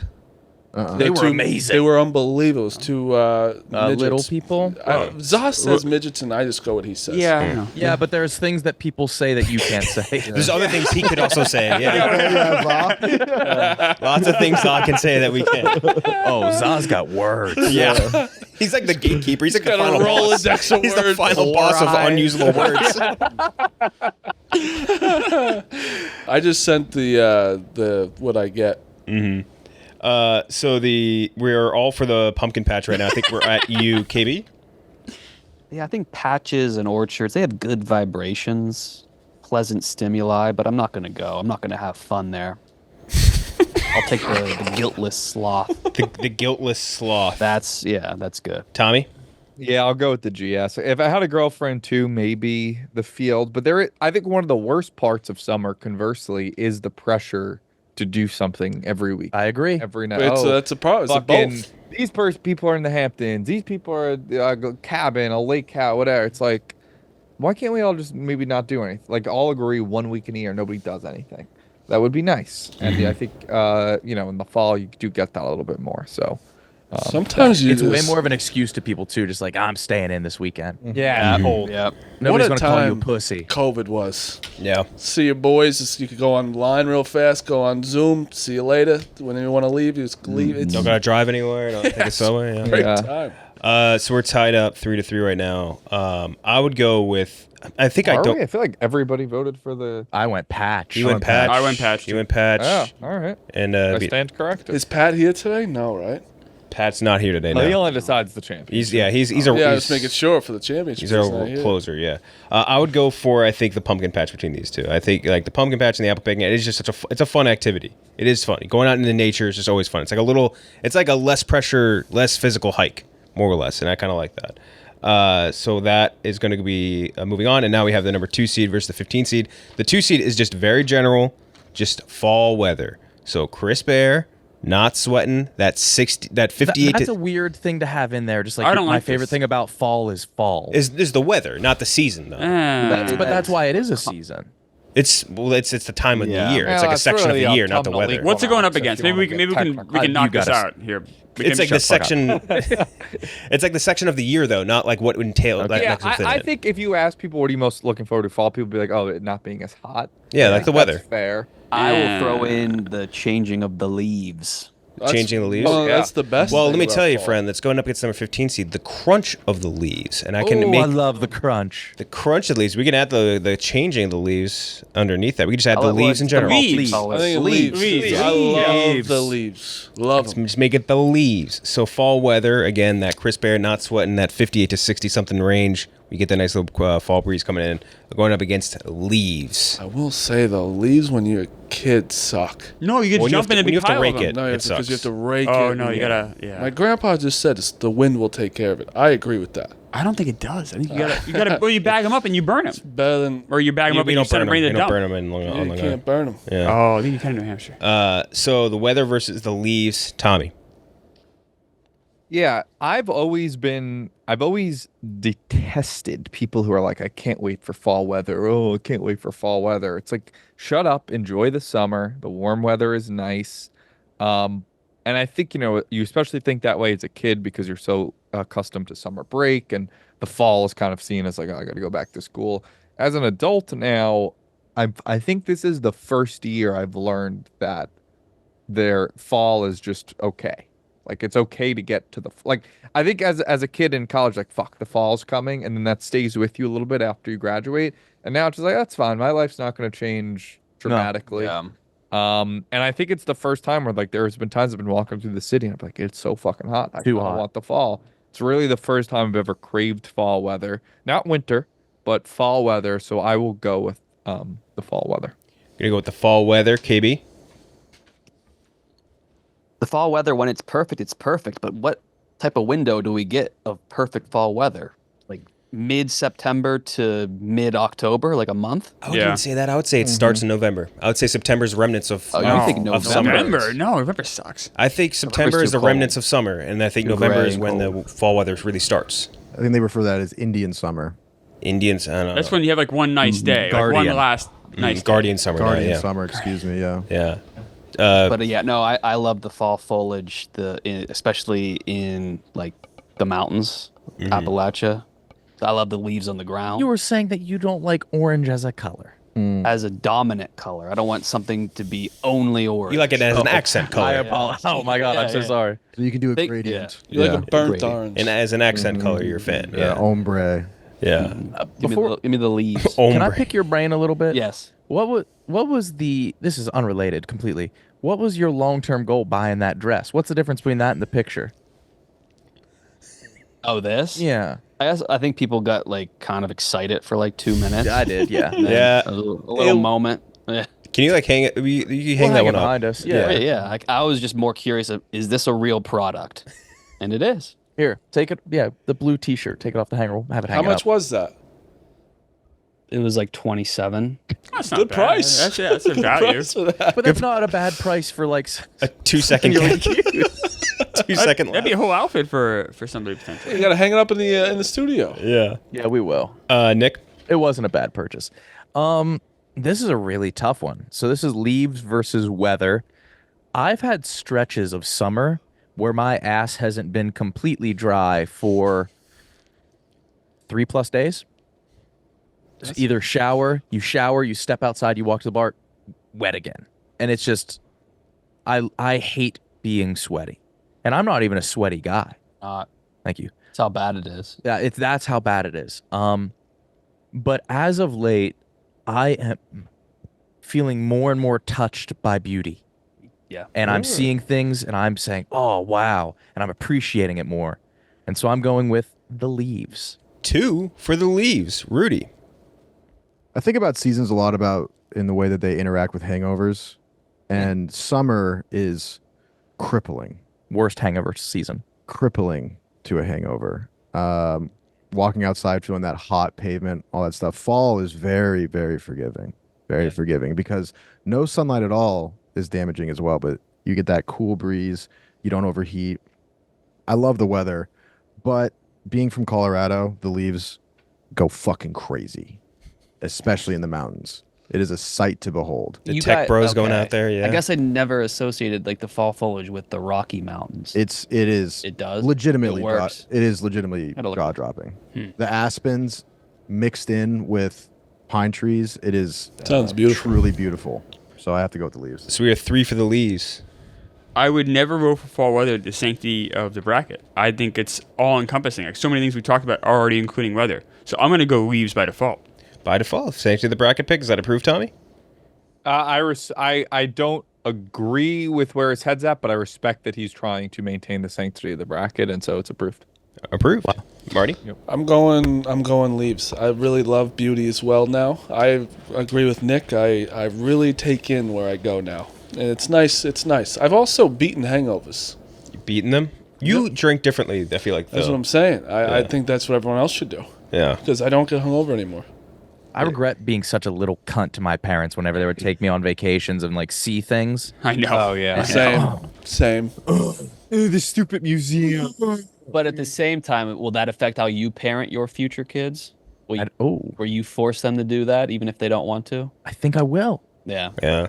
They The were two- amazing. They were unbelievable. It was two midgets. Little people. Zaz says midgets, and I just go what he says. Yeah, I know. Yeah, but there's things that people say that you can't say. There's other things he could also say. Yeah. Lots of things Zod can say that we can't. Oh, Zaz got words. Yeah. He's like the gatekeeper. He's like the Got a final boss. Rolodex of He's the words. final boss of unusable words. I just sent the what I get. So we're all for the pumpkin patch right now. I think we're at you, KB. Yeah, I think patches and orchards, they have good vibrations, pleasant stimuli, but I'm not going to go. I'm not going to have fun there. I'll take the guiltless sloth. The guiltless sloth. That's good. Tommy? Yeah, I'll go with the GS. If I had a girlfriend too, maybe the field. But I think one of the worst parts of summer, conversely, is the pressure to do something every week. I agree. Every night. It's a problem. It's a both. These people are in the Hamptons. These people are at a cabin, a lake house, whatever. It's like, why can't we all just maybe not do anything? Like, all agree 1 week in a year, nobody does anything. That would be nice. And I think, in the fall, you do get that a little bit more. So Sometimes It's way more of an excuse to people too. Just like I'm staying in this weekend. yeah, cold. Yeah. Nobody's What a gonna call you a time. pussy. COVID was. Yeah. See your boys. You could go online real fast. Go on Zoom. See you later. When you want to leave, you just leave. It's Don't gotta drive anywhere. Don't take a subway. Yeah. great Yeah. time. So we're tied up 3-3 right now. I would go with. I think I Are don't. we? I feel like everybody voted for the. I went patch. You went patch. I went patch, You too. went patch. Oh, all right. And I stand corrected. Is Pat here today? No, right? Pat's not here today. He No. only decides the champion. He's a Yeah, he's just making sure for the championship. He's he's not our here. closer, yeah. I would go for I think the pumpkin patch between these two. I think like the pumpkin patch and the apple picking. It is just it's a fun activity. It is fun. Going out into nature is just always fun. It's like a less pressure, less physical hike, more or less, and I kind of like that. So that is going to be moving on, and now we have the number 2 seed versus the 15 seed. The 2 seed is just very general, just fall weather. So crisp air. Not sweating. That 58. That's a weird thing to have in there. Just like I don't my like favorite this. thing about fall is fall. is the weather, not the season though. But that's why it is a season. It's the time of the Yeah. year. It's Yeah, like a it's section of really the year, not the autumnal weather. league. What's it going up So if against? you Maybe wanna we get can technical. knock this gotta- out here. It's like the section. It's like the section of the year though, not like what entailed. Like, Yeah, next within I it. think if you ask people what are you most looking forward to fall, people be like, oh, it not being as hot. Yeah, like the That's weather. fair. I will throw in the changing of the leaves. Changing the leaves. Well, Yeah. that's the best. Well, thing let me about tell you, fall. friend, that's going up against number 15 seed, the crunch of the leaves, and I can Oh, make I love the crunch. the crunch of the leaves. We can add the changing of the leaves underneath that. We can just add Oh, the leaves in general. Leaves. I think leaves. Leaves. I love Leaves. the leaves. Love them. Just make it the leaves. So fall weather again, that crisp air, not sweating, that 58 to 60 something range. We get that nice little fall breeze coming in. Going up against leaves. I will say though, leaves when you're a kid suck. No, you When can jump in and when be you have to pile rake of them. it, No, it because you have sucks. to rake it. Oh no, and you gotta. Yeah. My grandpa just said the wind will take care of it. I agree with that. I don't think it does. I think you gotta. Well, you bag them up and you burn them, Better than or you bag them up and you don't set burn them ready them. to You don't dump. burn them in long, you can't burn them. Yeah. Oh, I think you can in New Hampshire. So the weather versus the leaves. Tommy. Yeah, I've always detested people who are like, I can't wait for fall weather. Oh, I can't wait for fall weather. It's like, shut up, enjoy the summer. The warm weather is nice. And I think, you especially think that way as a kid because you're so accustomed to summer break and the fall is kind of seen as like, oh, I got to go back to school. As an adult now, I think this is the first year I've learned that their fall is just okay. Like it's okay to get to I think as a kid in college, like fuck, the fall's coming, and then that stays with you a little bit after you graduate. And now it's just like that's fine. My life's not going to change dramatically. Yeah. And I think it's the first time where like there's been times I've been walking through the city and I'm like, it's so fucking hot. I Too kinda hot. want the fall. It's really the first time I've ever craved fall weather, not winter, but fall weather. So I will go with the fall weather. Gonna go with the fall weather. KB. The fall weather, when it's perfect, but what type of window do we get of perfect fall weather? Like mid-September to mid-October, like a month. I wouldn't say that. I would say it starts in November. I would say September's remnants of, Oh, you think of summer. November? No, November sucks. I think September too is the cold. remnants of summer, and I think Too November gray is and when the fall weather really starts. I think they refer to that as Indian summer. Indians, I don't know. That's when you have like one nice day, like Guardian. one last nice day. Guardian summer. Guardian yeah. summer, excuse me, yeah. Yeah. But yeah, no, I love the fall foliage, especially in like the mountains, Appalachia. I love the leaves on the ground. You were saying that you don't like orange as a color. As a dominant color. I don't want something to be only orange. You like it as an accent I color. apologize. Oh my god, I'm so sorry. So you can do a Big- gradient. You like a burnt Great. orange. And as an accent color, you're a fan. Yeah, Yeah. ombre. Yeah. Give me the leaves. Can I Ombre. pick your brain a little bit? Yes. What was the? This is unrelated completely. What was your long-term goal buying that dress? What's the difference between that and the picture? Oh, this? Yeah, I think people got like kind of excited for like 2 minutes. I did. Yeah. And then Yeah. A little moment. Yeah. Can you like hang it? You can hang We'll that hang one it up. behind us. Yeah. Yeah. Yeah. I was just more curious of, is this a real product? And it is. Here, take it. Yeah, the blue T-shirt. Take it off the hanger. We'll have it How hanging much up. was that? It was like 27. That's not Good bad. price. That's a value. Price for that. But that's not a bad price for like. A 2 second. 2 second. That'd be a whole outfit for somebody potentially. You gotta hang it up in the studio. Yeah. Yeah, we will. Nick. It wasn't a bad purchase. This is a really tough one. So this is leaves versus weather. I've had stretches of summer where my ass hasn't been completely dry for 3+ days. So either you step outside, you walk to the bar, wet again. And it's just, I hate being sweaty. And I'm not even a sweaty guy. Thank you. That's how bad it is. Yeah, that's how bad it is. But as of late, I am feeling more and more touched by beauty. Yeah. And I'm seeing things and I'm saying, oh, wow. And I'm appreciating it more. And so I'm going with the leaves. 2 for the leaves. Rudy. I think about seasons a lot about in the way that they interact with hangovers. And summer is crippling Worst hangover season. to a hangover. Walking outside, feeling that hot pavement, all that stuff. Fall is very, very forgiving. Very forgiving because no sunlight at all is damaging as well, but you get that cool breeze. You don't overheat. I love the weather, but being from Colorado, the leaves go fucking crazy, especially in the mountains. It is a sight to behold. The You tech got- bros going okay. out there. Yeah. I guess I never associated like the fall foliage with the Rocky Mountains. It is It does? legitimately It works? it is legitimately Gotta look- jaw dropping. The aspens mixed in with pine trees, it is Sounds beautiful. truly beautiful. So I have to go with the leaves. So we are 3 for the leaves. I would never vote for fall weather, the sanctity of the bracket. I think it's all encompassing. Like so many things we talked about are already including weather. So I'm gonna go leaves by default. By default, sanctity of the bracket pick. Is that approved, Tommy? I don't agree with where his head's at, but I respect that he's trying to maintain the sanctity of the bracket, and so it's approved. Approved. Marty. I'm going leaves. I really love beauty as well now. I agree with Nick. I really take in where I go now. And it's nice. It's nice. I've also beaten hangovers. You beating them? You drink differently, I feel like. That's though. what I'm saying. I Yeah. think that's what everyone else should do Yeah. because I don't get hungover anymore. I regret being such a little cunt to my parents whenever they would take me on vacations and like see things. I know. Oh yeah. Same. The stupid museum. But at the same time, will that affect how you parent your future kids? Will you force them to do that even if they don't want to? I think I will. Yeah. Yeah.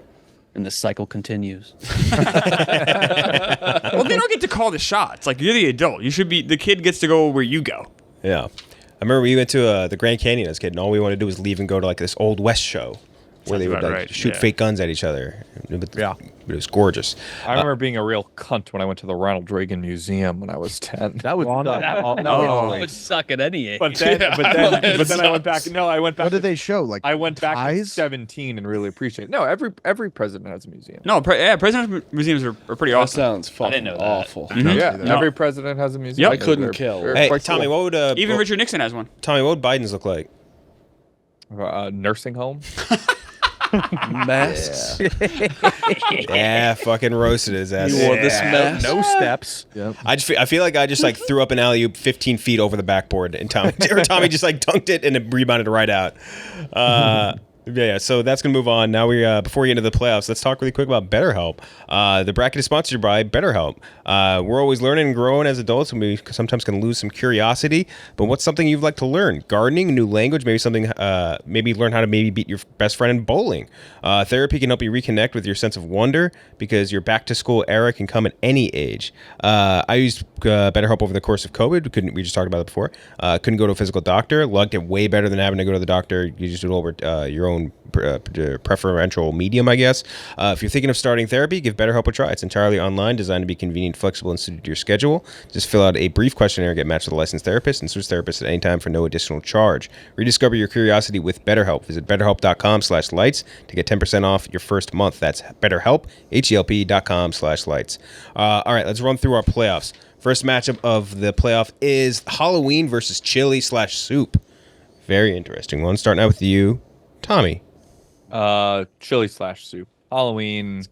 And the cycle continues. Well, they don't get to call the shots. Like you're the adult. You should be. The kid gets to go where you go. Yeah. I remember we went to the Grand Canyon as a kid, and all we wanted to do was leave and go to like this Old West show where they would about like right, shoot yeah. fake guns at each other. Yeah. But it was gorgeous. I remember being a real cunt when I went to the Ronald Reagan Museum when I was 10. That would That would suck at any age. But then I went back. No, I went back. What did they show? Like I went back at ties? 17 and really appreciated. No, every president has a museum. No, president's museums are pretty That awesome. sounds fucking didn't know that. awful. Yeah, No. every president has a museum. Yep. I couldn't They're- kill. they're Hey, quite Tommy, cool. what would Even Richard Nixon has one. Tommy, what would Biden's look like? Nursing home. Masks. Yeah, fucking roasted his ass. You wore this mask. No steps. Yep. I feel like I just like threw up an alley oop 15 feet over the backboard, and Tommy just like dunked it and it rebounded right out. Yeah, so that's going to move on. Now, before we get into the playoffs, let's talk really quick about BetterHelp. The bracket is sponsored by BetterHelp. We're always learning and growing as adults, and we sometimes can lose some curiosity. But what's something you'd like to learn? Gardening, a new language, maybe something, maybe learn how to maybe beat your best friend in bowling. Therapy can help you reconnect with your sense of wonder because your back-to-school era can come at any age. I used BetterHelp over the course of COVID. We just talked about it before. Couldn't go to a physical doctor. Liked it way better than having to go to the doctor. You just do it over your own preferential medium, I guess. If you're thinking of starting therapy, give BetterHelp a try. It's entirely online, designed to be convenient, flexible, and suited to your schedule. Just fill out a brief questionnaire, get matched with a licensed therapist, and switch therapists at any time for no additional charge. Rediscover your curiosity with BetterHelp. Visit BetterHelp.com/lights to get 10% off your first month. That's BetterHelp, HELP.com/lights. All right, let's run through our playoffs. First matchup of the playoff is Halloween versus chili/soup. Very interesting one. Starting out with you, Tommy. Chili/soup. Halloween,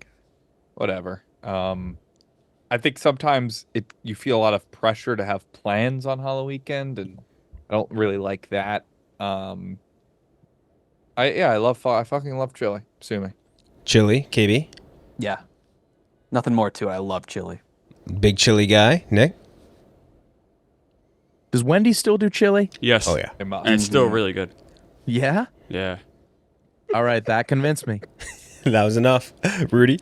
whatever. I think sometimes you feel a lot of pressure to have plans on Halloween weekend, and I don't really like that. I fucking love chili. Sue me. Chili, KB. Yeah. Nothing more to it. I love chili. Big chili guy, Nick. Does Wendy still do chili? Yes. Oh yeah. It must. And it's still really good. Yeah. Yeah. All right, that convinced me. That was enough. Rudy.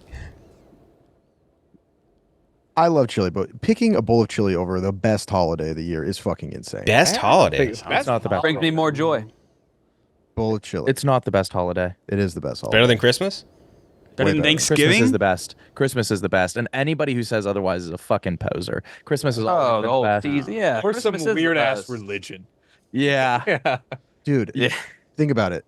I love chili, but picking a bowl of chili over the best holiday of the year is fucking insane. Best holiday. It's not the best. Brings me more joy. Bowl of chili. It's not the best holiday. It is the best holiday. Better than Christmas? Better Way than better. Thanksgiving? Christmas is the best. Christmas is the best, and anybody who says otherwise is a fucking poser. Christmas is always Oh, been the whole best. season. Yeah. Or some Christmas is the weird ass best. religion. Yeah. Yeah. Dude, Yeah. think about it.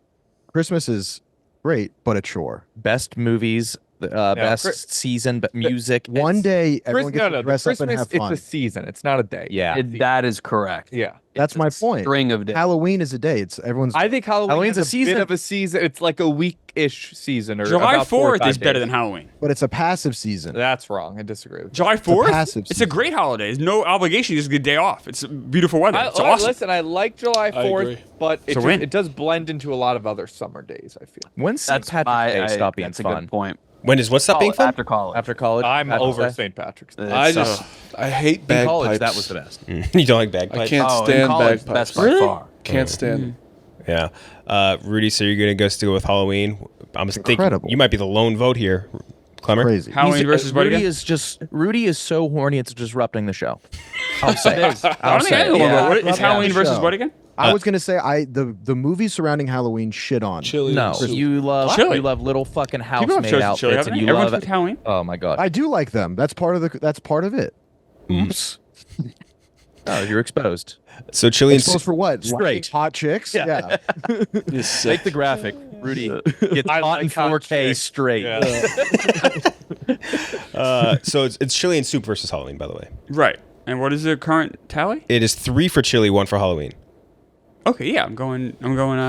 Christmas is great, but a chore. Best movies, best season, but music. One day, everyone gets to the dress up and Christmas, have fun. it's a season. It's not a day. Yeah. That is correct. Yeah. That's It's my a point. String of days. Halloween is a day. It's everyone's. I think Halloween's Halloween's a season. bit of a season. It's like a week-ish season. Or July about 4 or 4th 5 is better days. than Halloween. but it's a passive season. That's wrong. I disagree with you. July 4th? passive It's a great holiday. There's no obligation. You just get a day off. It's beautiful weather. It's awesome. Listen, I like July 4th, agree. but It's a win. it does blend into a lot of other summer days, I feel. When's St. That's Patrick's Day stop being that's a fun? good point. When does what's that being fun? After college. After college? I'm Patrick's over Day? St. Patrick's Day. I hate In bagpipes. college, that was the best. You don't like bagpipes? I can't Oh, in stand college, bagpipes. best by far. Can't stand them. Yeah. Rudy, so you're going to go still with Halloween? I'm thinking Incredible. you might be the lone vote here. Clemmer? Crazy. Halloween versus what Rudy again? Rudy is so horny it's disrupting the show. I'll say. I don't I'll think I say. know Yeah. what is Halloween the versus show. what again? I was gonna say the movies surrounding Halloween shit on. Chili. No, and soup. you love Chili. little fucking People have house-made chosen chili, outfits, haven't and they? you Everyone's love picked Halloween. Oh my god! I do like them. That's part of it. Oops. Oh, you're exposed. So chili and Exposed soup. for what? Straight. Hot chicks. Yeah. You're sick. Take the graphic, Rudy. Gets I hot in like hot 4K chicks. straight. So it's chili and soup versus Halloween, by the way. Right. And what is the current tally? It is 3 for chili, 1 for Halloween. Okay, yeah, I'm going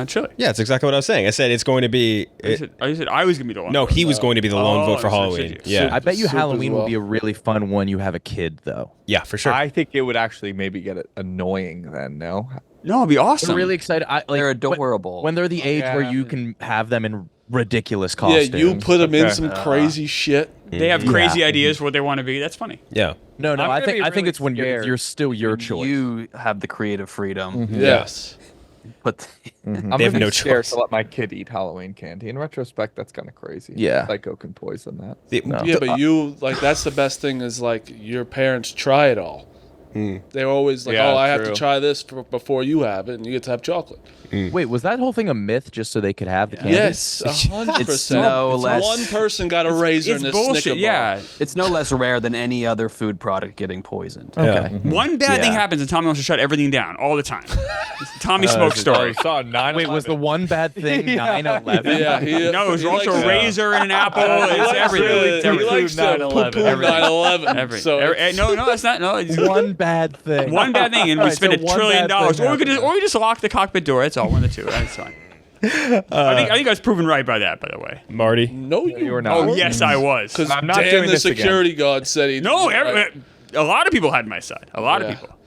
chili. Yeah, that's exactly what I was saying. I said it's going to be. You said I was gonna be the one. No, he was going to be the lone vote for so Halloween. shit. Yeah, I bet you Soup as Halloween well. will be a really fun one. You have a kid though. yeah, for sure. I think it would actually maybe get it annoying then, no? No, it'd be awesome. I'm really excited. They're adorable. When they're the age where Yeah. you can have them in ridiculous Yeah, costumes. you put them in Okay. some crazy shit. They have crazy ideas for what they want to be. That's funny. yeah. No, I'm I gonna think be I think really it's when scared you're still your choice. You have the creative freedom. Yes. But I'm They gonna have be no scared choice. to let my kid eat Halloween candy. In retrospect, that's kind of crazy. Yeah. Psycho can poison that. Yeah, but you like that's the best thing is like your parents try it all. They're always like, Yeah, "Oh, I have to true. try this before you have it, and you get to have chocolate." Wait, was that whole thing a myth just so they could have the candy? Yes, 100%. no less- One person got a razor It's in this bullshit. Snicker bar. Yeah. it's no less rare than any other food product getting poisoned. Okay. One bad thing Yeah. happens and Tommy wants to shut everything down all the time. Tommy smoke story. Saw 9/11. Wait, was the one bad thing 9/11? Yeah, he, No, it was he also likes a to- razor and an apple. He It's likes everything. to- He likes to 9/11. poo-poo 9/11. Everything. So No, that's not. No, it's one bad thing. one bad thing, and we Alright, spend so $1 one trillion. bad thing Or we could happened. just lock the cockpit door. That's all. One of the two. That's fine. I think I was proven right by that, by the way. Marty. No, You were not. not. Oh, yes, I was. Because I'm not Dan, doing the this again. security guard, said he. No, right. a lot of people had my side. A lot Yeah. of people.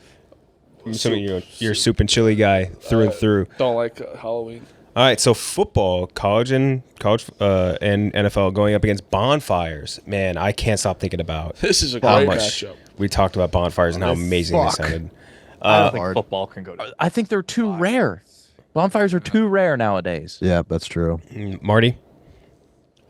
I'm assuming you're a soup and chili guy through and through. Don't like Halloween. All right, so football, college and NFL going up against bonfires. Man, I can't stop thinking about This is a how great much matchup. we talked about bonfires and how amazing they sounded. I don't think Hard. football can go to. I think they're too rare. Bonfires are too rare nowadays. Yeah, that's true. Marty,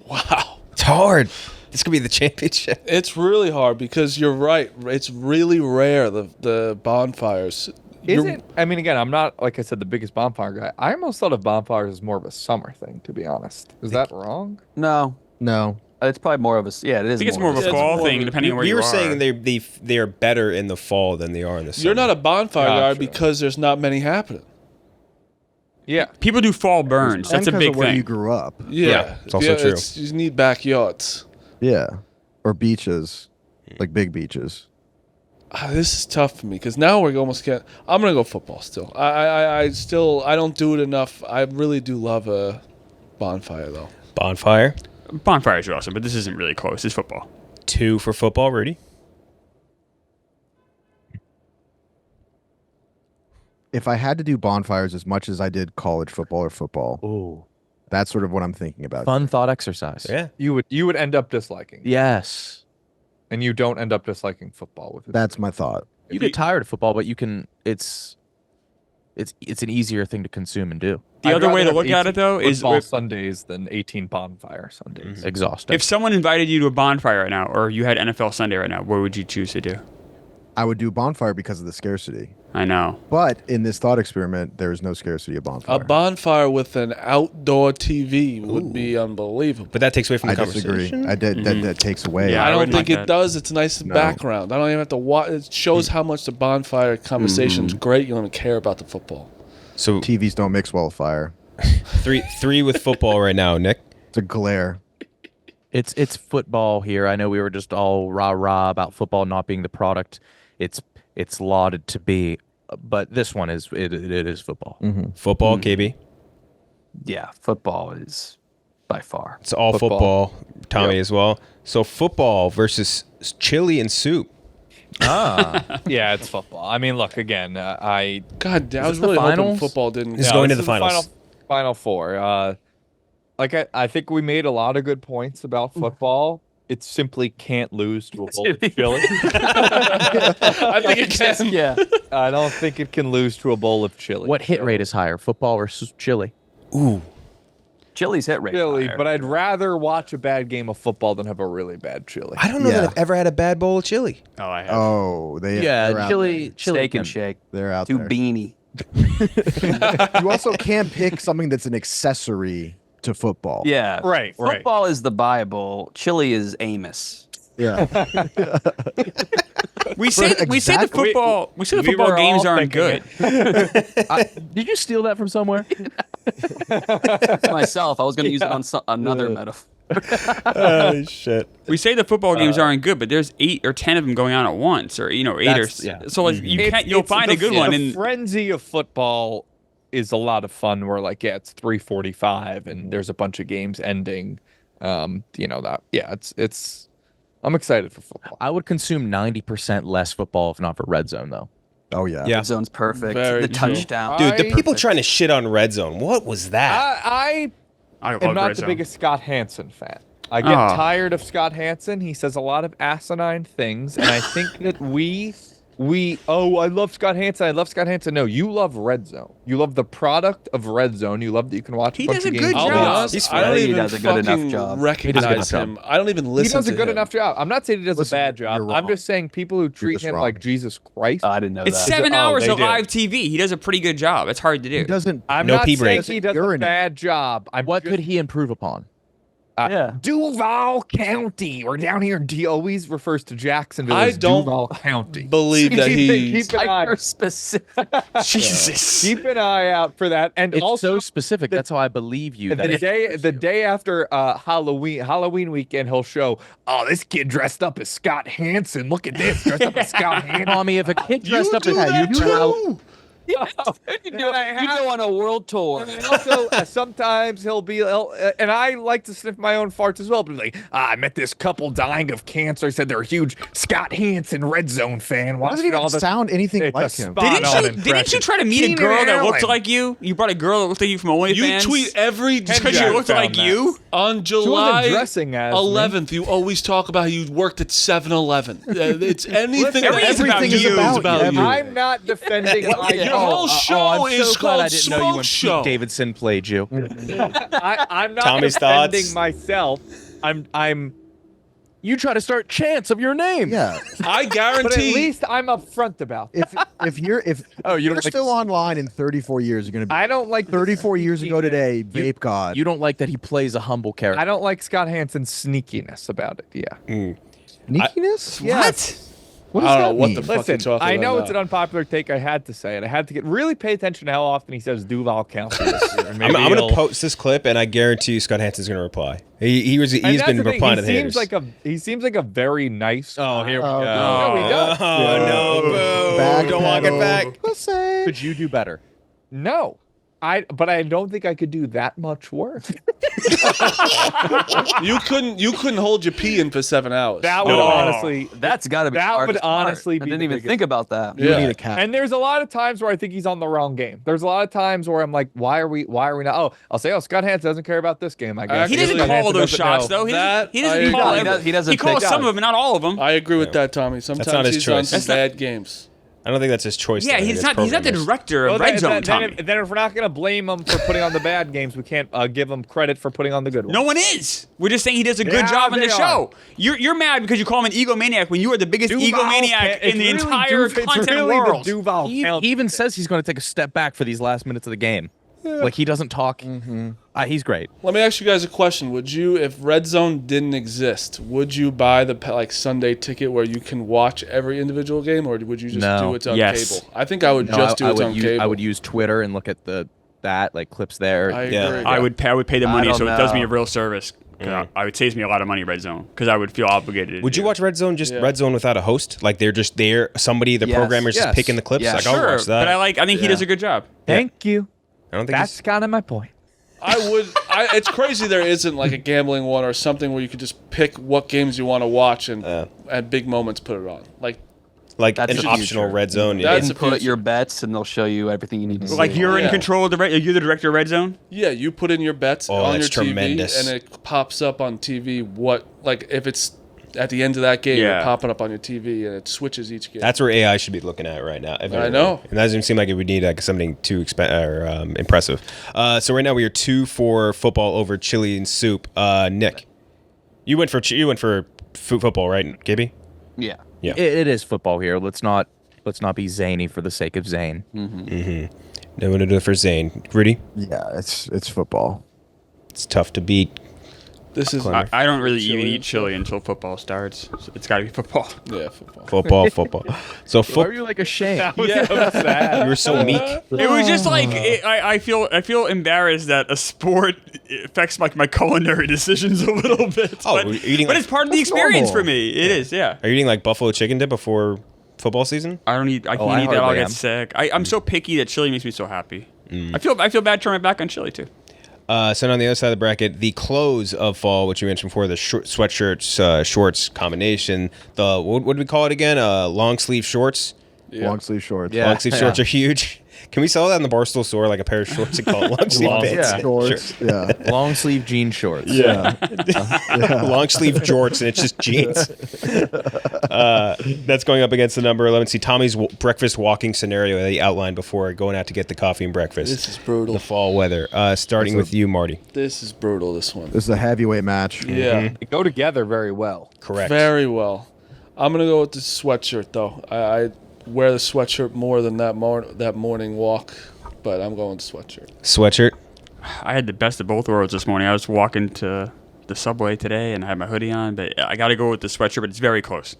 Wow. it's hard. This could be the championship. It's really hard because you're right. It's really rare, the bonfires. Is it? I mean, again, I'm not, like I said, the biggest bonfire guy. I almost thought of bonfires as more of a summer thing, to be honest. Is that wrong? No, No. it's probably more of a yeah. It is. I think it's more of a It's fall more of thing, a- depending on where We you were are. saying they are better in the fall than they are in the summer. You're not a bonfire guy Gotcha. because there's not many happening. Yeah. People do fall burns. That's a And 'cause big of where you thing. grew up. Yeah, it's also true. You need backyards. Yeah. Or beaches. Like big beaches. This is tough for me because now we're almost getting. I'm gonna go football still. I don't do it enough. I really do love a bonfire though. bonfire. Bonfires are awesome, but this isn't really close. It's football. 2 for football, Rudy. If I had to do bonfires as much as I did college football or football, Ooh. that's sort of what I'm thinking about. Fun thought exercise. Yeah. You would end up disliking. it. Yes. And you don't end up disliking football with it. That's my thought. You get tired of football, but you can. It's an easier thing to consume and do. The I'd other way to rather look have at it, though, 18 is football if, Sundays than 18 bonfire Sundays. Exhausting. if someone invited you to a bonfire right now, or you had NFL Sunday right now, what would you choose to do? I would do bonfire because of the scarcity. I know. But in this thought experiment, there is no scarcity of bonfire. A bonfire with an outdoor TV would be unbelievable. But that takes away from the I disagree. conversation. That takes away. Yeah, I I don't wouldn't think like it that. does. It's a nice No. background. I don't even have to watch. It shows how much the bonfire conversation's great. You don't even care about the football. So TVs don't mix well with fire. three with football right now, Nick. It's a glare. It's football here. I know we were just all rah rah about football not being the product it's lauded to be, but this one is it is football. Football, KB. Yeah, football is by far. It's all football. Tommy as well. So football versus chili and soup. Yeah, it's football. I mean, look, again, God, I was this the really hoping finals? football didn't. This is No, going to this the is finals. Final four. I think we made a lot of good points about football. It simply can't lose to a bowl of chili. I think it can. Yeah. I don't think it can lose to a bowl of chili. What hit rate is higher, football or chili? Ooh. Chili's hit rate. chili? higher. But I'd rather watch a bad game of football than have a really bad chili. I don't know Yeah. that I've ever had a bad bowl of chili. Oh, I have. Oh, they're out chili Steak and can- shake. there. They're out Too there. beanie. You also can't pick something that's an accessory to football. Yeah. Right, right. Football is the Bible. Chili is Amos. Yeah. We say the Exactly. football We football were games all aren't good. thinking Did you steal that from somewhere? Myself, I was going to use it on another metaphor. Oh shit. We say the football games aren't good, but there's 8 or 10 of them going on at once, or 8 or That's- yeah. so like you'll find a good one. The And frenzy of football is a lot of fun. Where like, yeah, it's 3:45 and there's a bunch of games ending. It's. I'm excited for football. I would consume 90% less football if not for Red Zone, though. Oh yeah. Yeah. Red zone's perfect. Very the true. touchdown. Dude, the I- people trying to shit on Red Zone. What was that? I I am love not Red the Zone. biggest Scott Hansen fan. I get tired of Scott Hansen. He says a lot of asinine things, and I think that I love Scott Hansen. I love Scott Hansen. No, you love Red Zone. You love the product of Red Zone. You love that you can watch. He a bunch does of a games. good I'll be job. honest. He's I don't funny. He even does a good enough fucking job. recognize job. him. I don't even He listen does a to good him. enough job. I'm not saying he does Listen, a bad job. you're I'm wrong. just saying people who treat just him wrong. like Jesus Christ. I didn't know It's that. 7 Oh, hours they of do. live TV. He does a pretty good job. It's hard to do. He doesn't. I'm No not pee saying breaks. he does a Urinate. bad job. What could he improve upon? Yeah. Duval County. We're down here. He always refers to Jacksonville I as don't Duval County. believe that Keep an eye- Hyper specific. Jesus. Keep an eye out for that. And It's also, so specific. That's how I believe you. That the day after Halloween weekend, he'll show, oh, this kid dressed up as Scott Hansen. Look at this, dressed up as Scott Hansen. Tommy, if a kid dressed up as do that you too? You know, You go on a world tour. and also, sometimes and I like to sniff my own farts as well, but like, I met this couple dying of cancer. I said they're a huge Scott Hansen Red Zone fan. Doesn't Watching even all the sound anything It's a like him. spot-on Didn't you try to meet a Keenan girl that looked Allen. like you? You brought a girl that looked like you from OnlyFans. You tweet every just because she Kenjac looked found like that. you. on She wasn't July dressing as me. 11th. You always talk about how you worked at 7-Eleven. It's anything. Everything's about everything you. is about you. I'm not defending my Your whole show I'm is so glad I called didn't know you Smoke when Show. Pete Davidson played you. I'm not Tommy's defending thoughts? myself. I'm. You try to start chants of your name. Yeah. I But at guarantee. least I'm upfront about it. If you're Oh, you don't you're like- still online in 34 years, you're gonna be I don't like 34 years ago today. Vape God. You don't like that he plays a humble character. I don't like Scott Hansen's sneakiness about it. Yeah. Sneakiness? Yes. What I does don't know that what mean? the fuck Listen, you're talking I about know now. it's an unpopular take. I had to say it. I had to really pay attention to how often he says Duval County this year. and I'm maybe going he'll- to post this clip, and I guarantee you Scott Hansen's going to reply. He's And been that's the thing, replying to the he haters. seems like a very nice. Oh, here we Oh, go. No, he does. Oh, no, boo. Back Don't walk it pedal. back. Pussy. Could you do better? No. But I don't think I could do that much work. You couldn't hold your pee in for 7 hours. That would No. honestly. That's got to be. That the would hardest part. honestly I be didn't the even biggest- think about that. You Yeah. need a cat. And there's a lot of times where I think he's on the wrong game. There's a lot of times where I'm like, why are we not? Oh, I'll say, Scott Hansen doesn't care about this game. I guess He doesn't Scott call those shots though. He That doesn't, he doesn't I call agree. every- He doesn't He calls pick some out. of them, not all of them. I agree with that, Tommy. Sometimes not his he's on choice. some That's not- bad games. I don't think that's his choice. Yeah, though. he's It's not the programmers. director of Red Zone, Tommy. Then if we're not going to blame him for putting on the bad games, we can't give him credit for putting on the good ones. No one is. We're just saying he does a good Yeah, job on the they are. show. You're mad because you call him an egomaniac when you are the biggest egomaniac in the entire content world. Duval He even says he's going to take a step back for these last minutes of the game. Like he doesn't talk. He's great. Let me ask you guys a question. Would you, if Red Zone didn't exist, would you buy the Sunday ticket where you can watch every individual game, or would you just No. do it on Yes. cable? I think I would just do it on cable. I would use Twitter and look at that like clips there. I Yeah. agree. I would pay the I money, don't so it does me a know. real service. 'Cause I would saves me a lot of money, Red Zone, because I would feel obligated. to Would you do it. watch Red Zone Yeah. Red Zone without a host? Like they're just there, somebody, the Yes. programmer's just Yes. picking the clips? Yes. Like, I'll Sure, watch that. but I think he does a good job. Thank you. I don't think That's kind of my point. I would. It's crazy there isn't like a gambling one or something where you could just pick what games you want to watch and at big moments put it on. like That's an the optional future. Red Zone. Yeah. That's the Input future. your bets, and they'll show you everything you need to see. Like you're in Yeah. control of you're the director of Red Zone. Yeah, you put in your bets Oh, on your that's TV, tremendous. and it pops up on TV. If it's at the end of that game, Yeah. it's popping up on your TV, and it switches each game. That's where AI should be looking at right now. I know. It doesn't seem like it would need like something too impressive. So right now we are 2 for football over chili and soup. Nick, you went for football, right, KB? Yeah. Yeah. It is football here. Let's not be zany for the sake of zane. No one to do it for Zane. Rudy, Yeah, it's football. it's tough to beat. This is I don't really Chili. even eat chili until football starts. So it's got to be football. yeah, football. Football. So Why are you like ashamed? Yeah, you were so meek. It was just like I feel embarrassed that a sport affects like my culinary decisions a little bit. Oh, but, we're eating but like- it's part of the That's experience normal. for me. It is, yeah. Are you eating like buffalo chicken dip before football season? I can't eat that. I'll hardly get am. sick. I'm so picky that chili makes me so happy. I feel bad turning my back on chili too. So on the other side of the bracket, the close of fall, which you mentioned before, the sweatshirts, shorts combination. The what do we call it again? Long sleeve shorts. Long sleeve shorts. Yeah. Long sleeve shorts are huge. Can we sell that in the Barstool store, like a pair of shorts and call it long sleeve bits? yeah. Shorts. Yeah. Long sleeve jean shorts. Yeah. Long sleeve jorts, and it's just jeans. That's going up against the number 11. See, Tommy's breakfast walking scenario that he outlined before going out to get the coffee and breakfast. This is brutal. The fall weather. Starting with you, Marty. This is brutal. This one. This is a heavyweight match. Yeah, They go together very well. Correct. very well. I'm gonna go with the sweatshirt though. I wear the sweatshirt more than that morning walk, but I'm going sweatshirt. Sweatshirt. I had the best of both worlds this morning. I was walking to the subway today and I had my hoodie on, but I got to go with the sweatshirt, but it's very close.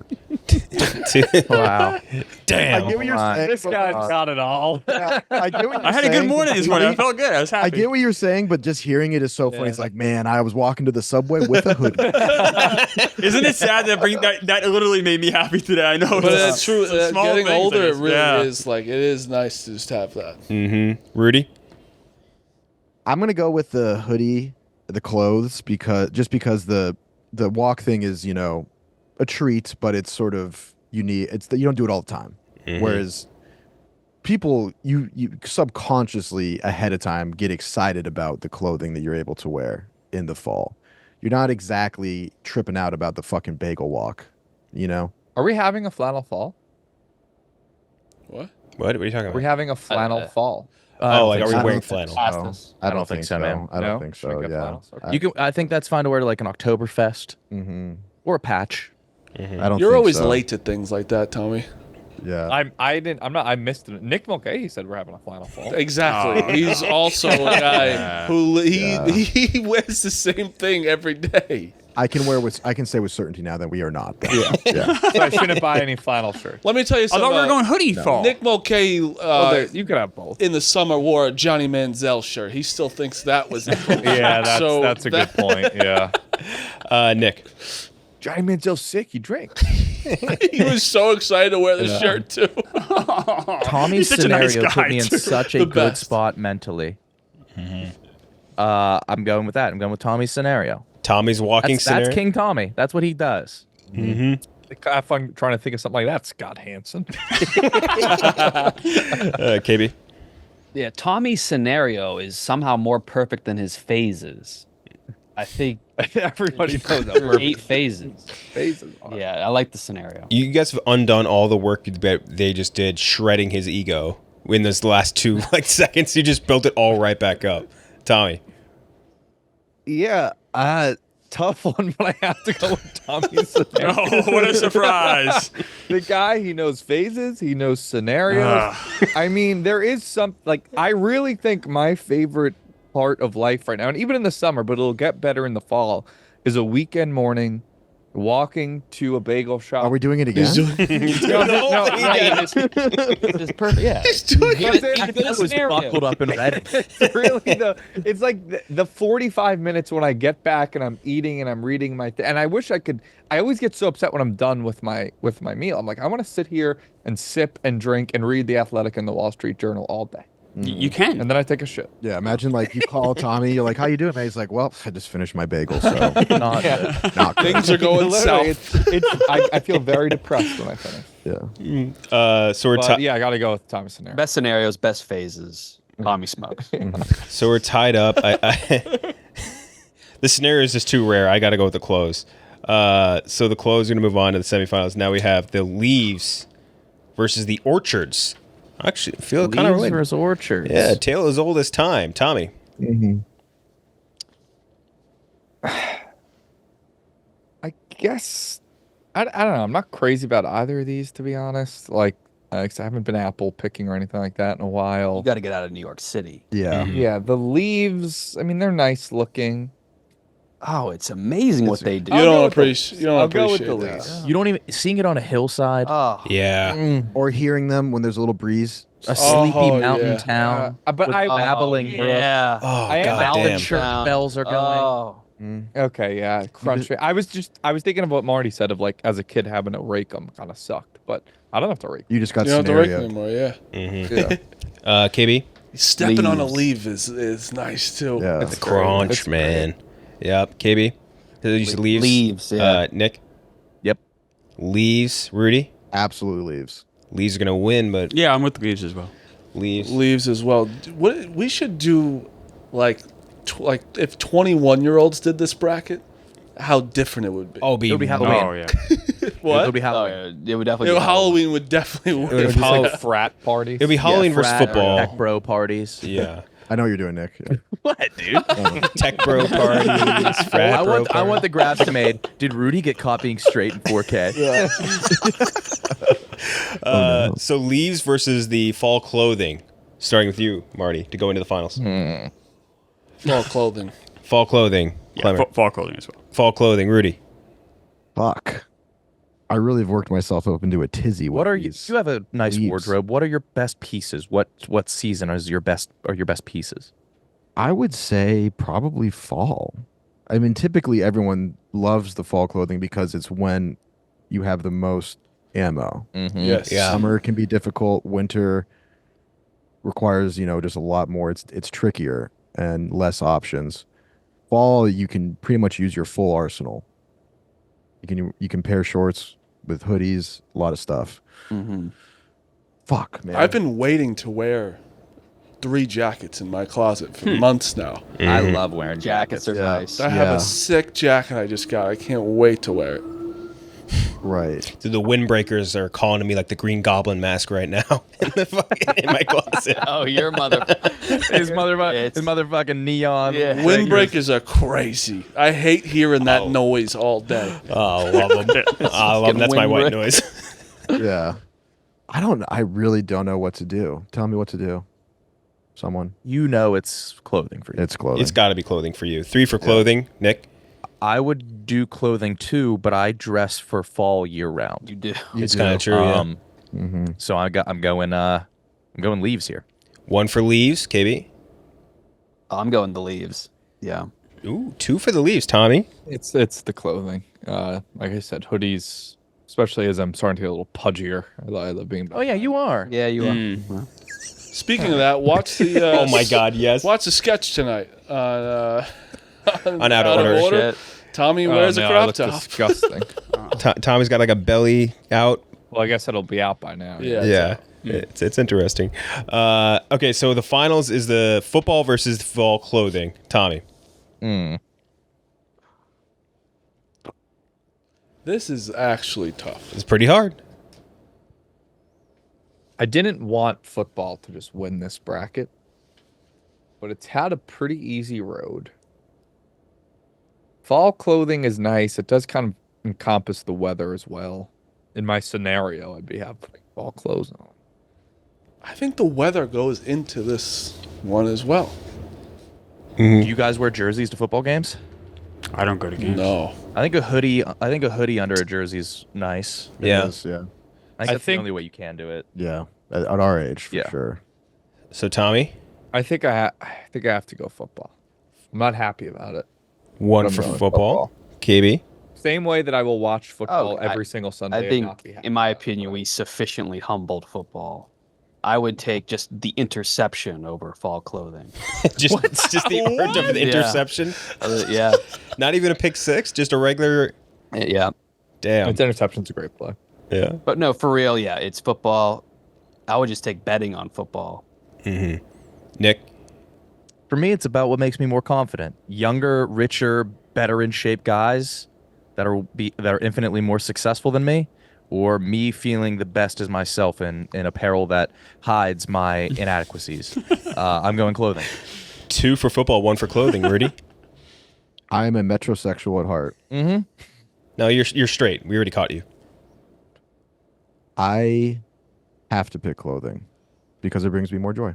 Wow. Damn. I get what you're saying. This guy's got it all. I get what you're I had a good saying, morning but this morning. I felt good. I was happy. I get what you're saying, but just hearing it is so funny. It's like, man, I was walking to the subway with a hoodie. Isn't it sad that literally made me happy today? I know. But it's true. some small Getting things, older, I it guess. really Yeah. is like it is nice to just have that. Mm-hmm. Rudy? I'm gonna go with the hoodie, the clothes, because the walk thing is, you know, a treat, but it's sort of unique. It's that you don't do it all the time. Mhm. Whereas people, you subconsciously ahead of time get excited about the clothing that you're able to wear in the fall. You're not exactly tripping out about the fucking bagel walk, you know? Are we having a flannel fall? What? What are you talking Are we about? having a flannel fall? Oh, like, are we so. wearing I don't flannel? I don't think so. man. I don't No? think Should we so. get Yeah. flannels? Okay. You can. I think that's fine to wear to like an Oktoberfest Mm-hmm. or a patch. I don't. You're think always so. late to things like that, Tommy. Yeah. I missed it. Nick Mulcahy said we're having a flannel fall. Exactly. Oh. He's also a guy Yeah. who Yeah. he wears the same thing every day. I can say with certainty now that we are not. Though. Yeah. So I shouldn't buy any flannel shirts. Let me tell you I something. thought we were going hoodie fall. Nick Mulcahy You could have both. in the summer wore a Johnny Manziel shirt. He still thinks that was Yeah, that's a good point. Yeah. Nick. Johnny Manziel's sick. He drinks. He was so excited to wear the shirt too. Tommy's He's such a nice scenario put guy, me in too. such a The good best. spot mentally. I'm going with that. I'm going with Tommy's scenario. Tommy's walking That's King Tommy. That's what he does. Mm-hmm. I have fun trying to think of something like that. Scott Hansen. KB. Yeah, Tommy's scenario is somehow more perfect than his phases. I think Everybody knows there were that. 8 phases. Phases. Yeah, I like the scenario. You guys have undone all the work that they just did shredding his ego in those last 2 seconds. You just built it all right back up. Tommy. Yeah. Tough one, but I have to go with Tommy's scenario. Oh, what a surprise. The guy, he knows phases, he knows scenarios. I mean, there is I really think my favorite part of life right now, and even in the summer, but it'll get better in the fall, is a weekend morning walking to a bagel shop. Are we doing it again? It's perfect. Yeah. I was buckled up and ready. Really it's like the 45 minutes when I get back and I'm eating and I'm reading and I wish I always get so upset when I'm done with my meal. I'm like, I want to sit here and sip and drink and read the Athletic and the Wall Street Journal all day. You can. And then I take a shit. Yeah, imagine like you call Tommy, you're like, "How you doing, man?" He's like, "Well, I just finished my bagel, so Not good. not good." Things are going Literally, south. I feel very depressed when I finish. Yeah. So we're But yeah, I got to go with Tommy's scenario. Best scenarios, best phases. Tommy smokes. So we're tied up. The scenario is just too rare. I got to go with the close. So the close are going to move on to the semifinals. Now we have the Leaves versus the Orchards. I actually feel kind of Leaves related. versus orchards. Yeah, tale as old as time. Tommy. I guess I don't know. I'm not crazy about either of these, to be honest. Like, 'cause I haven't been apple picking or anything like that in a while. You got to get out of New York City. Yeah. Yeah, the leaves. I mean, they're nice looking. Oh, it's amazing what they do. You I'll go don't with the- appreciate. You don't I'll go with appreciate the that. leaves. You don't even seeing it on a hillside, Oh, Yeah. Or hearing them when there's a little breeze. a sleepy Oh, mountain yeah. town, But with I babbling brook. yeah. Oh, I am god out damn. Church bells are going. Oh, Okay, yeah, crunch. I was thinking of what Marty said of like as a kid having to rake them kind of sucked, but I don't have to rake. You just got You don't have to rake scenario. anymore. Yeah. Yeah. KB. Stepping on a Leaves. leaf is nice too. Yeah. It's The crunch, It's man. Yep. KB. You said Leaves. Leaves, yeah. Nick. Yep. Leaves. Rudy. Absolutely leaves. Leaves are gonna win, but Yeah, I'm with the Leaves as well. Leaves. leaves as well. What we should do, like if 21-year-olds did this bracket, how different it would be. Oh, It'll be Halloween. Oh, yeah. what? It'll be Oh, Halloween. yeah, it would definitely. You know, be Halloween would definitely win. It would be Follow Hall- frat parties. It'll be Halloween versus Frat or football. Tech bro parties. Yeah. I know what you're doing, Nick. Yeah. What, dude? Tech bro parties. Frat I bro want the graphic made. Did Rudy get caught being straight in 4K? So Leaves versus the fall clothing. Starting with you, Marty, to go into the finals. Fall clothing. Fall clothing. Yeah, Klemmer. fall clothing as well. Fall clothing. Rudy. Fuck. I really have worked myself up into a tizzy. What with are you? these You have a nice leaves. wardrobe. What are your best pieces? What season is your best? Are your best pieces? I would say probably fall. I mean, typically everyone loves the fall clothing because it's when you have the most ammo. Mm-hmm. Yes. Yeah. Summer can be difficult. Winter requires, just a lot more. It's trickier and less options. Fall, you can pretty much use your full arsenal. You can pair shorts with hoodies, a lot of stuff. Mm-hmm. Fuck, man. I've been waiting to wear 3 jackets in my closet for months now. I love wearing Jackets are Yeah. nice. I have Yeah. a sick jacket I just got. I can't wait to wear it. right. So the windbreakers are calling to me like the Green Goblin mask right now in my closet. Oh, your mother. his It's- motherfucking neon. Yeah. Windbreakers are crazy. I hate hearing that noise all day. Oh, love them. I love them. That's my white noise. Yeah. I really don't know what to do. Tell me what to do. Someone. It's clothing for you. It's clothing. It's got to be clothing for you. 3 for clothing, Nick. I would do clothing too, but I dress for fall year round. You do. It's kind of true. Yeah. So I'm going leaves here. 1 for leaves, KB. I'm going the leaves. Yeah. Ooh, 2 for the leaves, Tommy. It's the clothing. Like I said, hoodies, especially as I'm starting to get a little pudgier. I love being. Oh yeah, you are. Yeah, you are. Speaking of that, watch the. Oh my God, yes. Watch the sketch tonight on On Out of Order. Shit. Tommy Oh, wears no, a I crop look top. disgusting. Tommy's got like a belly out. Well, I guess it'll be out by now. Yeah. Yeah. It's interesting. Okay, so the finals is the football versus fall clothing. Tommy. This is actually tough. It's pretty hard. I didn't want football to just win this bracket, but it's had a pretty easy road. Fall clothing is nice. It does kind of encompass the weather as well. In my scenario, I'd be having fall clothes on. I think the weather goes into this one as well. Do you guys wear jerseys to football games? I don't go to games. No. I think a hoodie under a jersey is nice. It Yeah. is, yeah. I think that's the think- only way you can do it. Yeah. At our age, for Yeah. sure. So Tommy, I think I have to go football. I'm not happy about it. 1 I'm for going football. KB. Same way that I will watch football I- every single Sunday. I and think, not be happy in my about it. opinion, we sufficiently humbled football. I would take just the interception over fall clothing. just the order of the Yeah. interception. Yeah. Not even a pick 6, just a regular. Yeah. Damn. Its interception's a great play. Yeah. But no, for real, yeah, it's football. I would just take betting on football. Nick. For me, it's about what makes me more confident. Younger, richer, better in shape guys that are infinitely more successful than me, or me feeling the best as myself in apparel that hides my inadequacies. I'm going clothing. 2 for football, 1 for clothing. Rudy. I am a metrosexual at heart. No, you're straight. We already caught you. I have to pick clothing because it brings me more joy.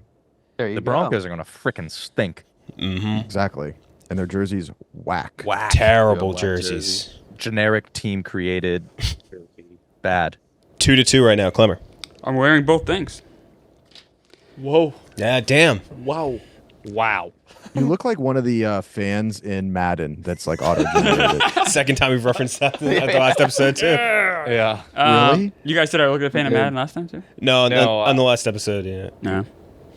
There you The go. Broncos are going to frickin' stink. Exactly. And their jerseys whack. Whack. Terrible whack jerseys. Generic team created. Bad. 2-2 right now, Klemmer. I'm wearing both things. Whoa. Yeah, damn. Wow. Wow. You look like one of the fans in Madden that's like auto-generated. Second time we've referenced that at the last episode too. Yeah. Really? You guys said I looked at a fan of Madden last time too? No, No, on the last episode, yeah. No.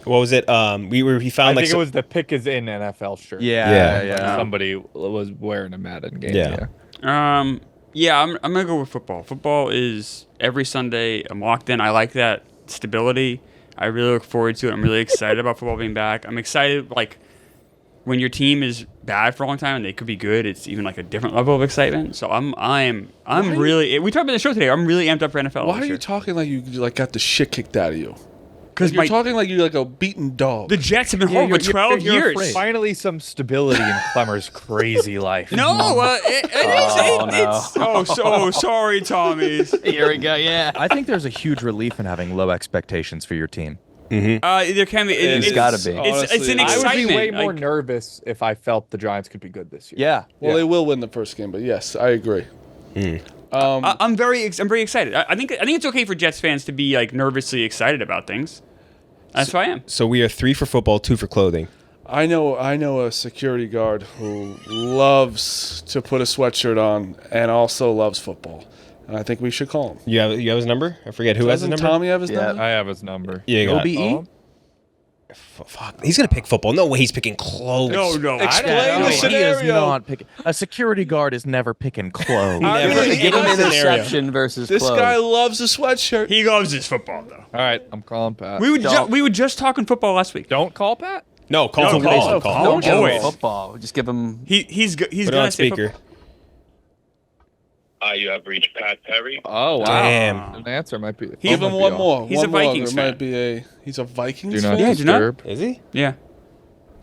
What was it? He I found like think it was the pick is in NFL shirt. Yeah. Like somebody was wearing a Madden game. Yeah. Yeah, I'm gonna go with football. Football is every Sunday. I'm locked in. I like that stability. I really look forward to it. I'm really excited about football being back. I'm excited like when your team is bad for a long time and they could be good. It's even like a different level of excitement. So I'm really. We talked about the show today. I'm really amped up for NFL. Why this are you year. talking like you like got the shit kicked out of you? Because You're talking like you're like a beaten dog. the Jets have been horrible for 12 years. Finally, some stability in Klemmer's crazy life. No, Oh, no. sorry, Tommy. Here we go. Yeah. I think there's a huge relief in having low expectations for your team. There can be. It's gotta be. It's an Honestly, I would excitement. be way more like, nervous if I felt the Giants could be good this year. Yeah. Well, they will win the first game, but yes, I agree. I'm very excited. I think it's okay for Jets fans to be like nervously excited about things. That's who I am. So we are 3 for football, 2 for clothing. I know a security guard who loves to put a sweatshirt on and also loves football. And I think we should call him. You have his number? I forget who has his Doesn't number. Tommy have his number? I have his number. Yeah, you got it. OBE? Fuck. He's gonna pick football. No way. He's picking clothes. No. Explain No, the he is scenario. not picking. A security guard is never picking clothes. Never. Give him Any scenario. interception versus This close. guy loves a sweatshirt. He loves his football though. All right, I'm calling Pat. We were just talking football last week. Don't call Pat. No, call No, him. call. Call. Don't give him Always. football. Just give him. He's Put it gonna on say speaker. football. You have reached Pat Perry. Oh wow. Damn. An answer might be. Give him one more. He's one a more. Vikings There fan. might be he's a Vikings Do not fan? Yeah, do not- disturb. Is he? Yeah.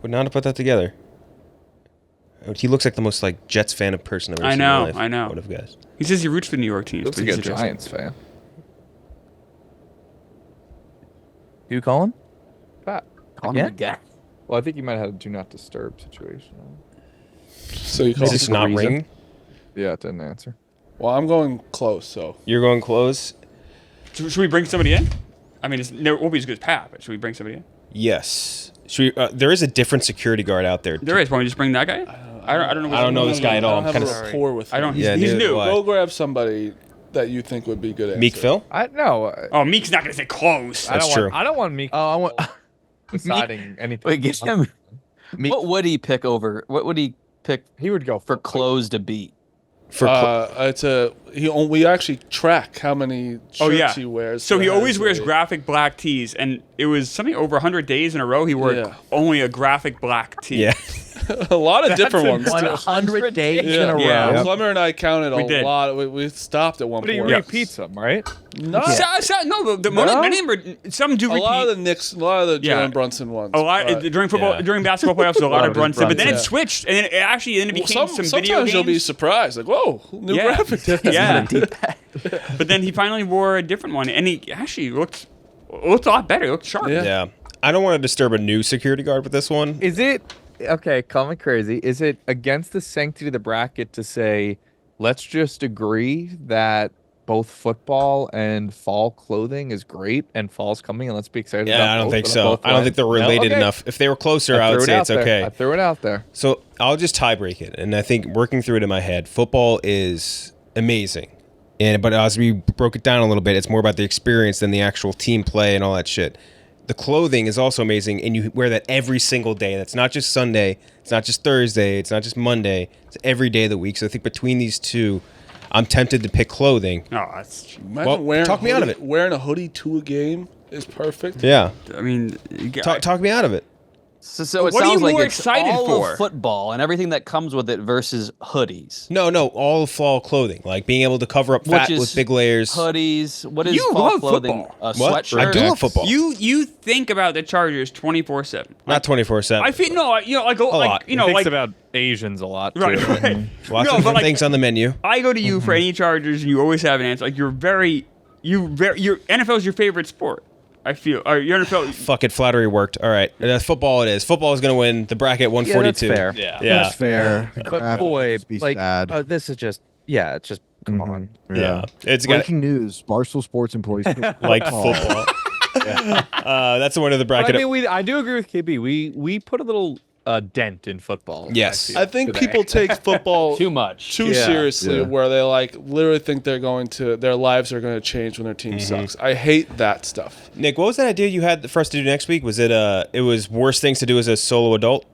Would not have put that together. He looks like the most like Jets fan of person I've ever I seen know, in my life. I know. Would have guessed. He says he roots for New York teams. Looks but like he's a Jets Giants fan. Who calling? Pat. Call him again. Well, I think you might have a do not disturb situation. So you call Is this not reason? ringing? Yeah, it didn't answer. Well, I'm going close, so. You're going close. Should we bring somebody in? I mean, it won't be as good as Pat, but should we bring somebody in? Yes. Should we, there is a different security guard out there. There is. Why don't we just bring that guy in? I don't know. I don't know this guy at all. I I'm don't kind have a of rapport with him. I don't. Yeah, He's neither new. do I. Go grab somebody that you think would be good at Meek Phil. I no. Oh, Meek's not gonna say close. That's I don't true. Want, I don't want Meek. Oh, I want. deciding anything. Wait, give him. Meek- What would he pick over? What would he pick He would go for clothes to beat? For we actually track how many shirts Oh yeah. he wears. So he for always his wears weight. graphic black tees, and it was something over 100 days in a row he wore Yeah. only a graphic black tee. yeah. a lot of different ones. too. 100 days in a row. Yeah. Clemmer and I counted We a did. lot. We stopped at one But he point. repeats them, right? No, No, many of them are, some do a repeat. lot of the Knicks, a lot of the Yeah. Jalen Brunson ones. A lot but during football, Yeah. during basketball playoffs, a lot of Brunson, but then it Yeah. switched, and then it actually then it became some video sometimes you'll be games. surprised, like, whoa, new Yeah. graphic. Yeah, but then he finally wore a different one, and he actually looked a lot better. He looked sharp. Yeah. Yeah. I don't want to disturb a new security guard with this one. Is it okay? Call me crazy. Is it against the sanctity of the bracket to say, let's just agree that both football and fall clothing is great, and fall's coming, and let's be excited. about Yeah, I don't both, think and so. both I don't win? think they're No? related Okay. enough. If they were closer, I threw would it say out it's there. okay. I threw it out there. So I'll just tie break it. And I think working through it in my head, football is amazing. But as we broke it down a little bit, it's more about the experience than the actual team play and all that shit. The clothing is also amazing, and you wear that every single day. That's not just Sunday. It's not just Thursday. It's not just Monday. It's every day of the week. So I think between these two, I'm tempted to pick clothing. Oh, that's. Imagine Well, wearing talk a me out of hoodie- it. Wearing a hoodie to a game is perfect. Yeah. I mean, Talk me out of it. So it What are you sounds like more it's excited all for? of football and everything that comes with it versus hoodies. No, all fall clothing. Like being able to cover up fat Which is with big layers. Hoodies. What is You fall love clothing? football. A What? sweatshirt. I do love football. You think about the Chargers 24/7. Not 24/7. I feel no, like lot. you know, He thinks like about Asians a lot too. right. Lots No, of but different like things on the menu. I go to you for any Chargers, and you always have an answer. Like your NFL is your favorite sport. I feel. Or your NFL. Fuck it, flattery worked. All right, football it is. Football is going to win the bracket 142. fair. Yeah. That's fair. But boy, be like sad. this is just it's just come on. Yeah. It's got Breaking news: Barstool Sports employees like football. That's the winner of the But bracket. I mean, I do agree with KB. We put a little dent in football. Yes. I think today. people take football Too much. too Yeah. seriously, Yeah. where they like literally think their lives are going to change when their team sucks. I hate that stuff. Nick, what was that idea you had for us to do next week? Was it it was worst things to do as a solo adult?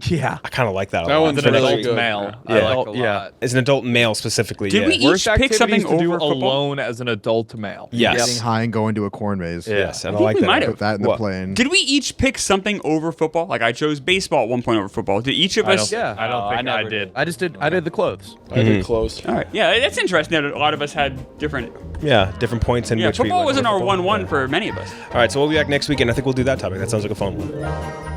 Yeah. I kind of like that a That lot. one's As an really adult good. male, Yeah. I like a Yeah. lot. As an adult male specifically. Did yeah. we each Worst pick activities something to do over football? alone as an adult male. Yes. Getting high and going to a corn maze. Yes, and I think like we that. might have. Put that in the What? plane. Did we each pick something over football? Like I chose baseball at one point over football. Did each of us? Yeah. I don't think I did. I did the clothes. I did close. All right. Yeah, that's interesting that a lot of us had different. Yeah, different points in Yeah, which we football went wasn't over our football. 1-1 Yeah. for many of us. All right, so we'll be back next week, and I think we'll do that topic. That sounds like a fun one.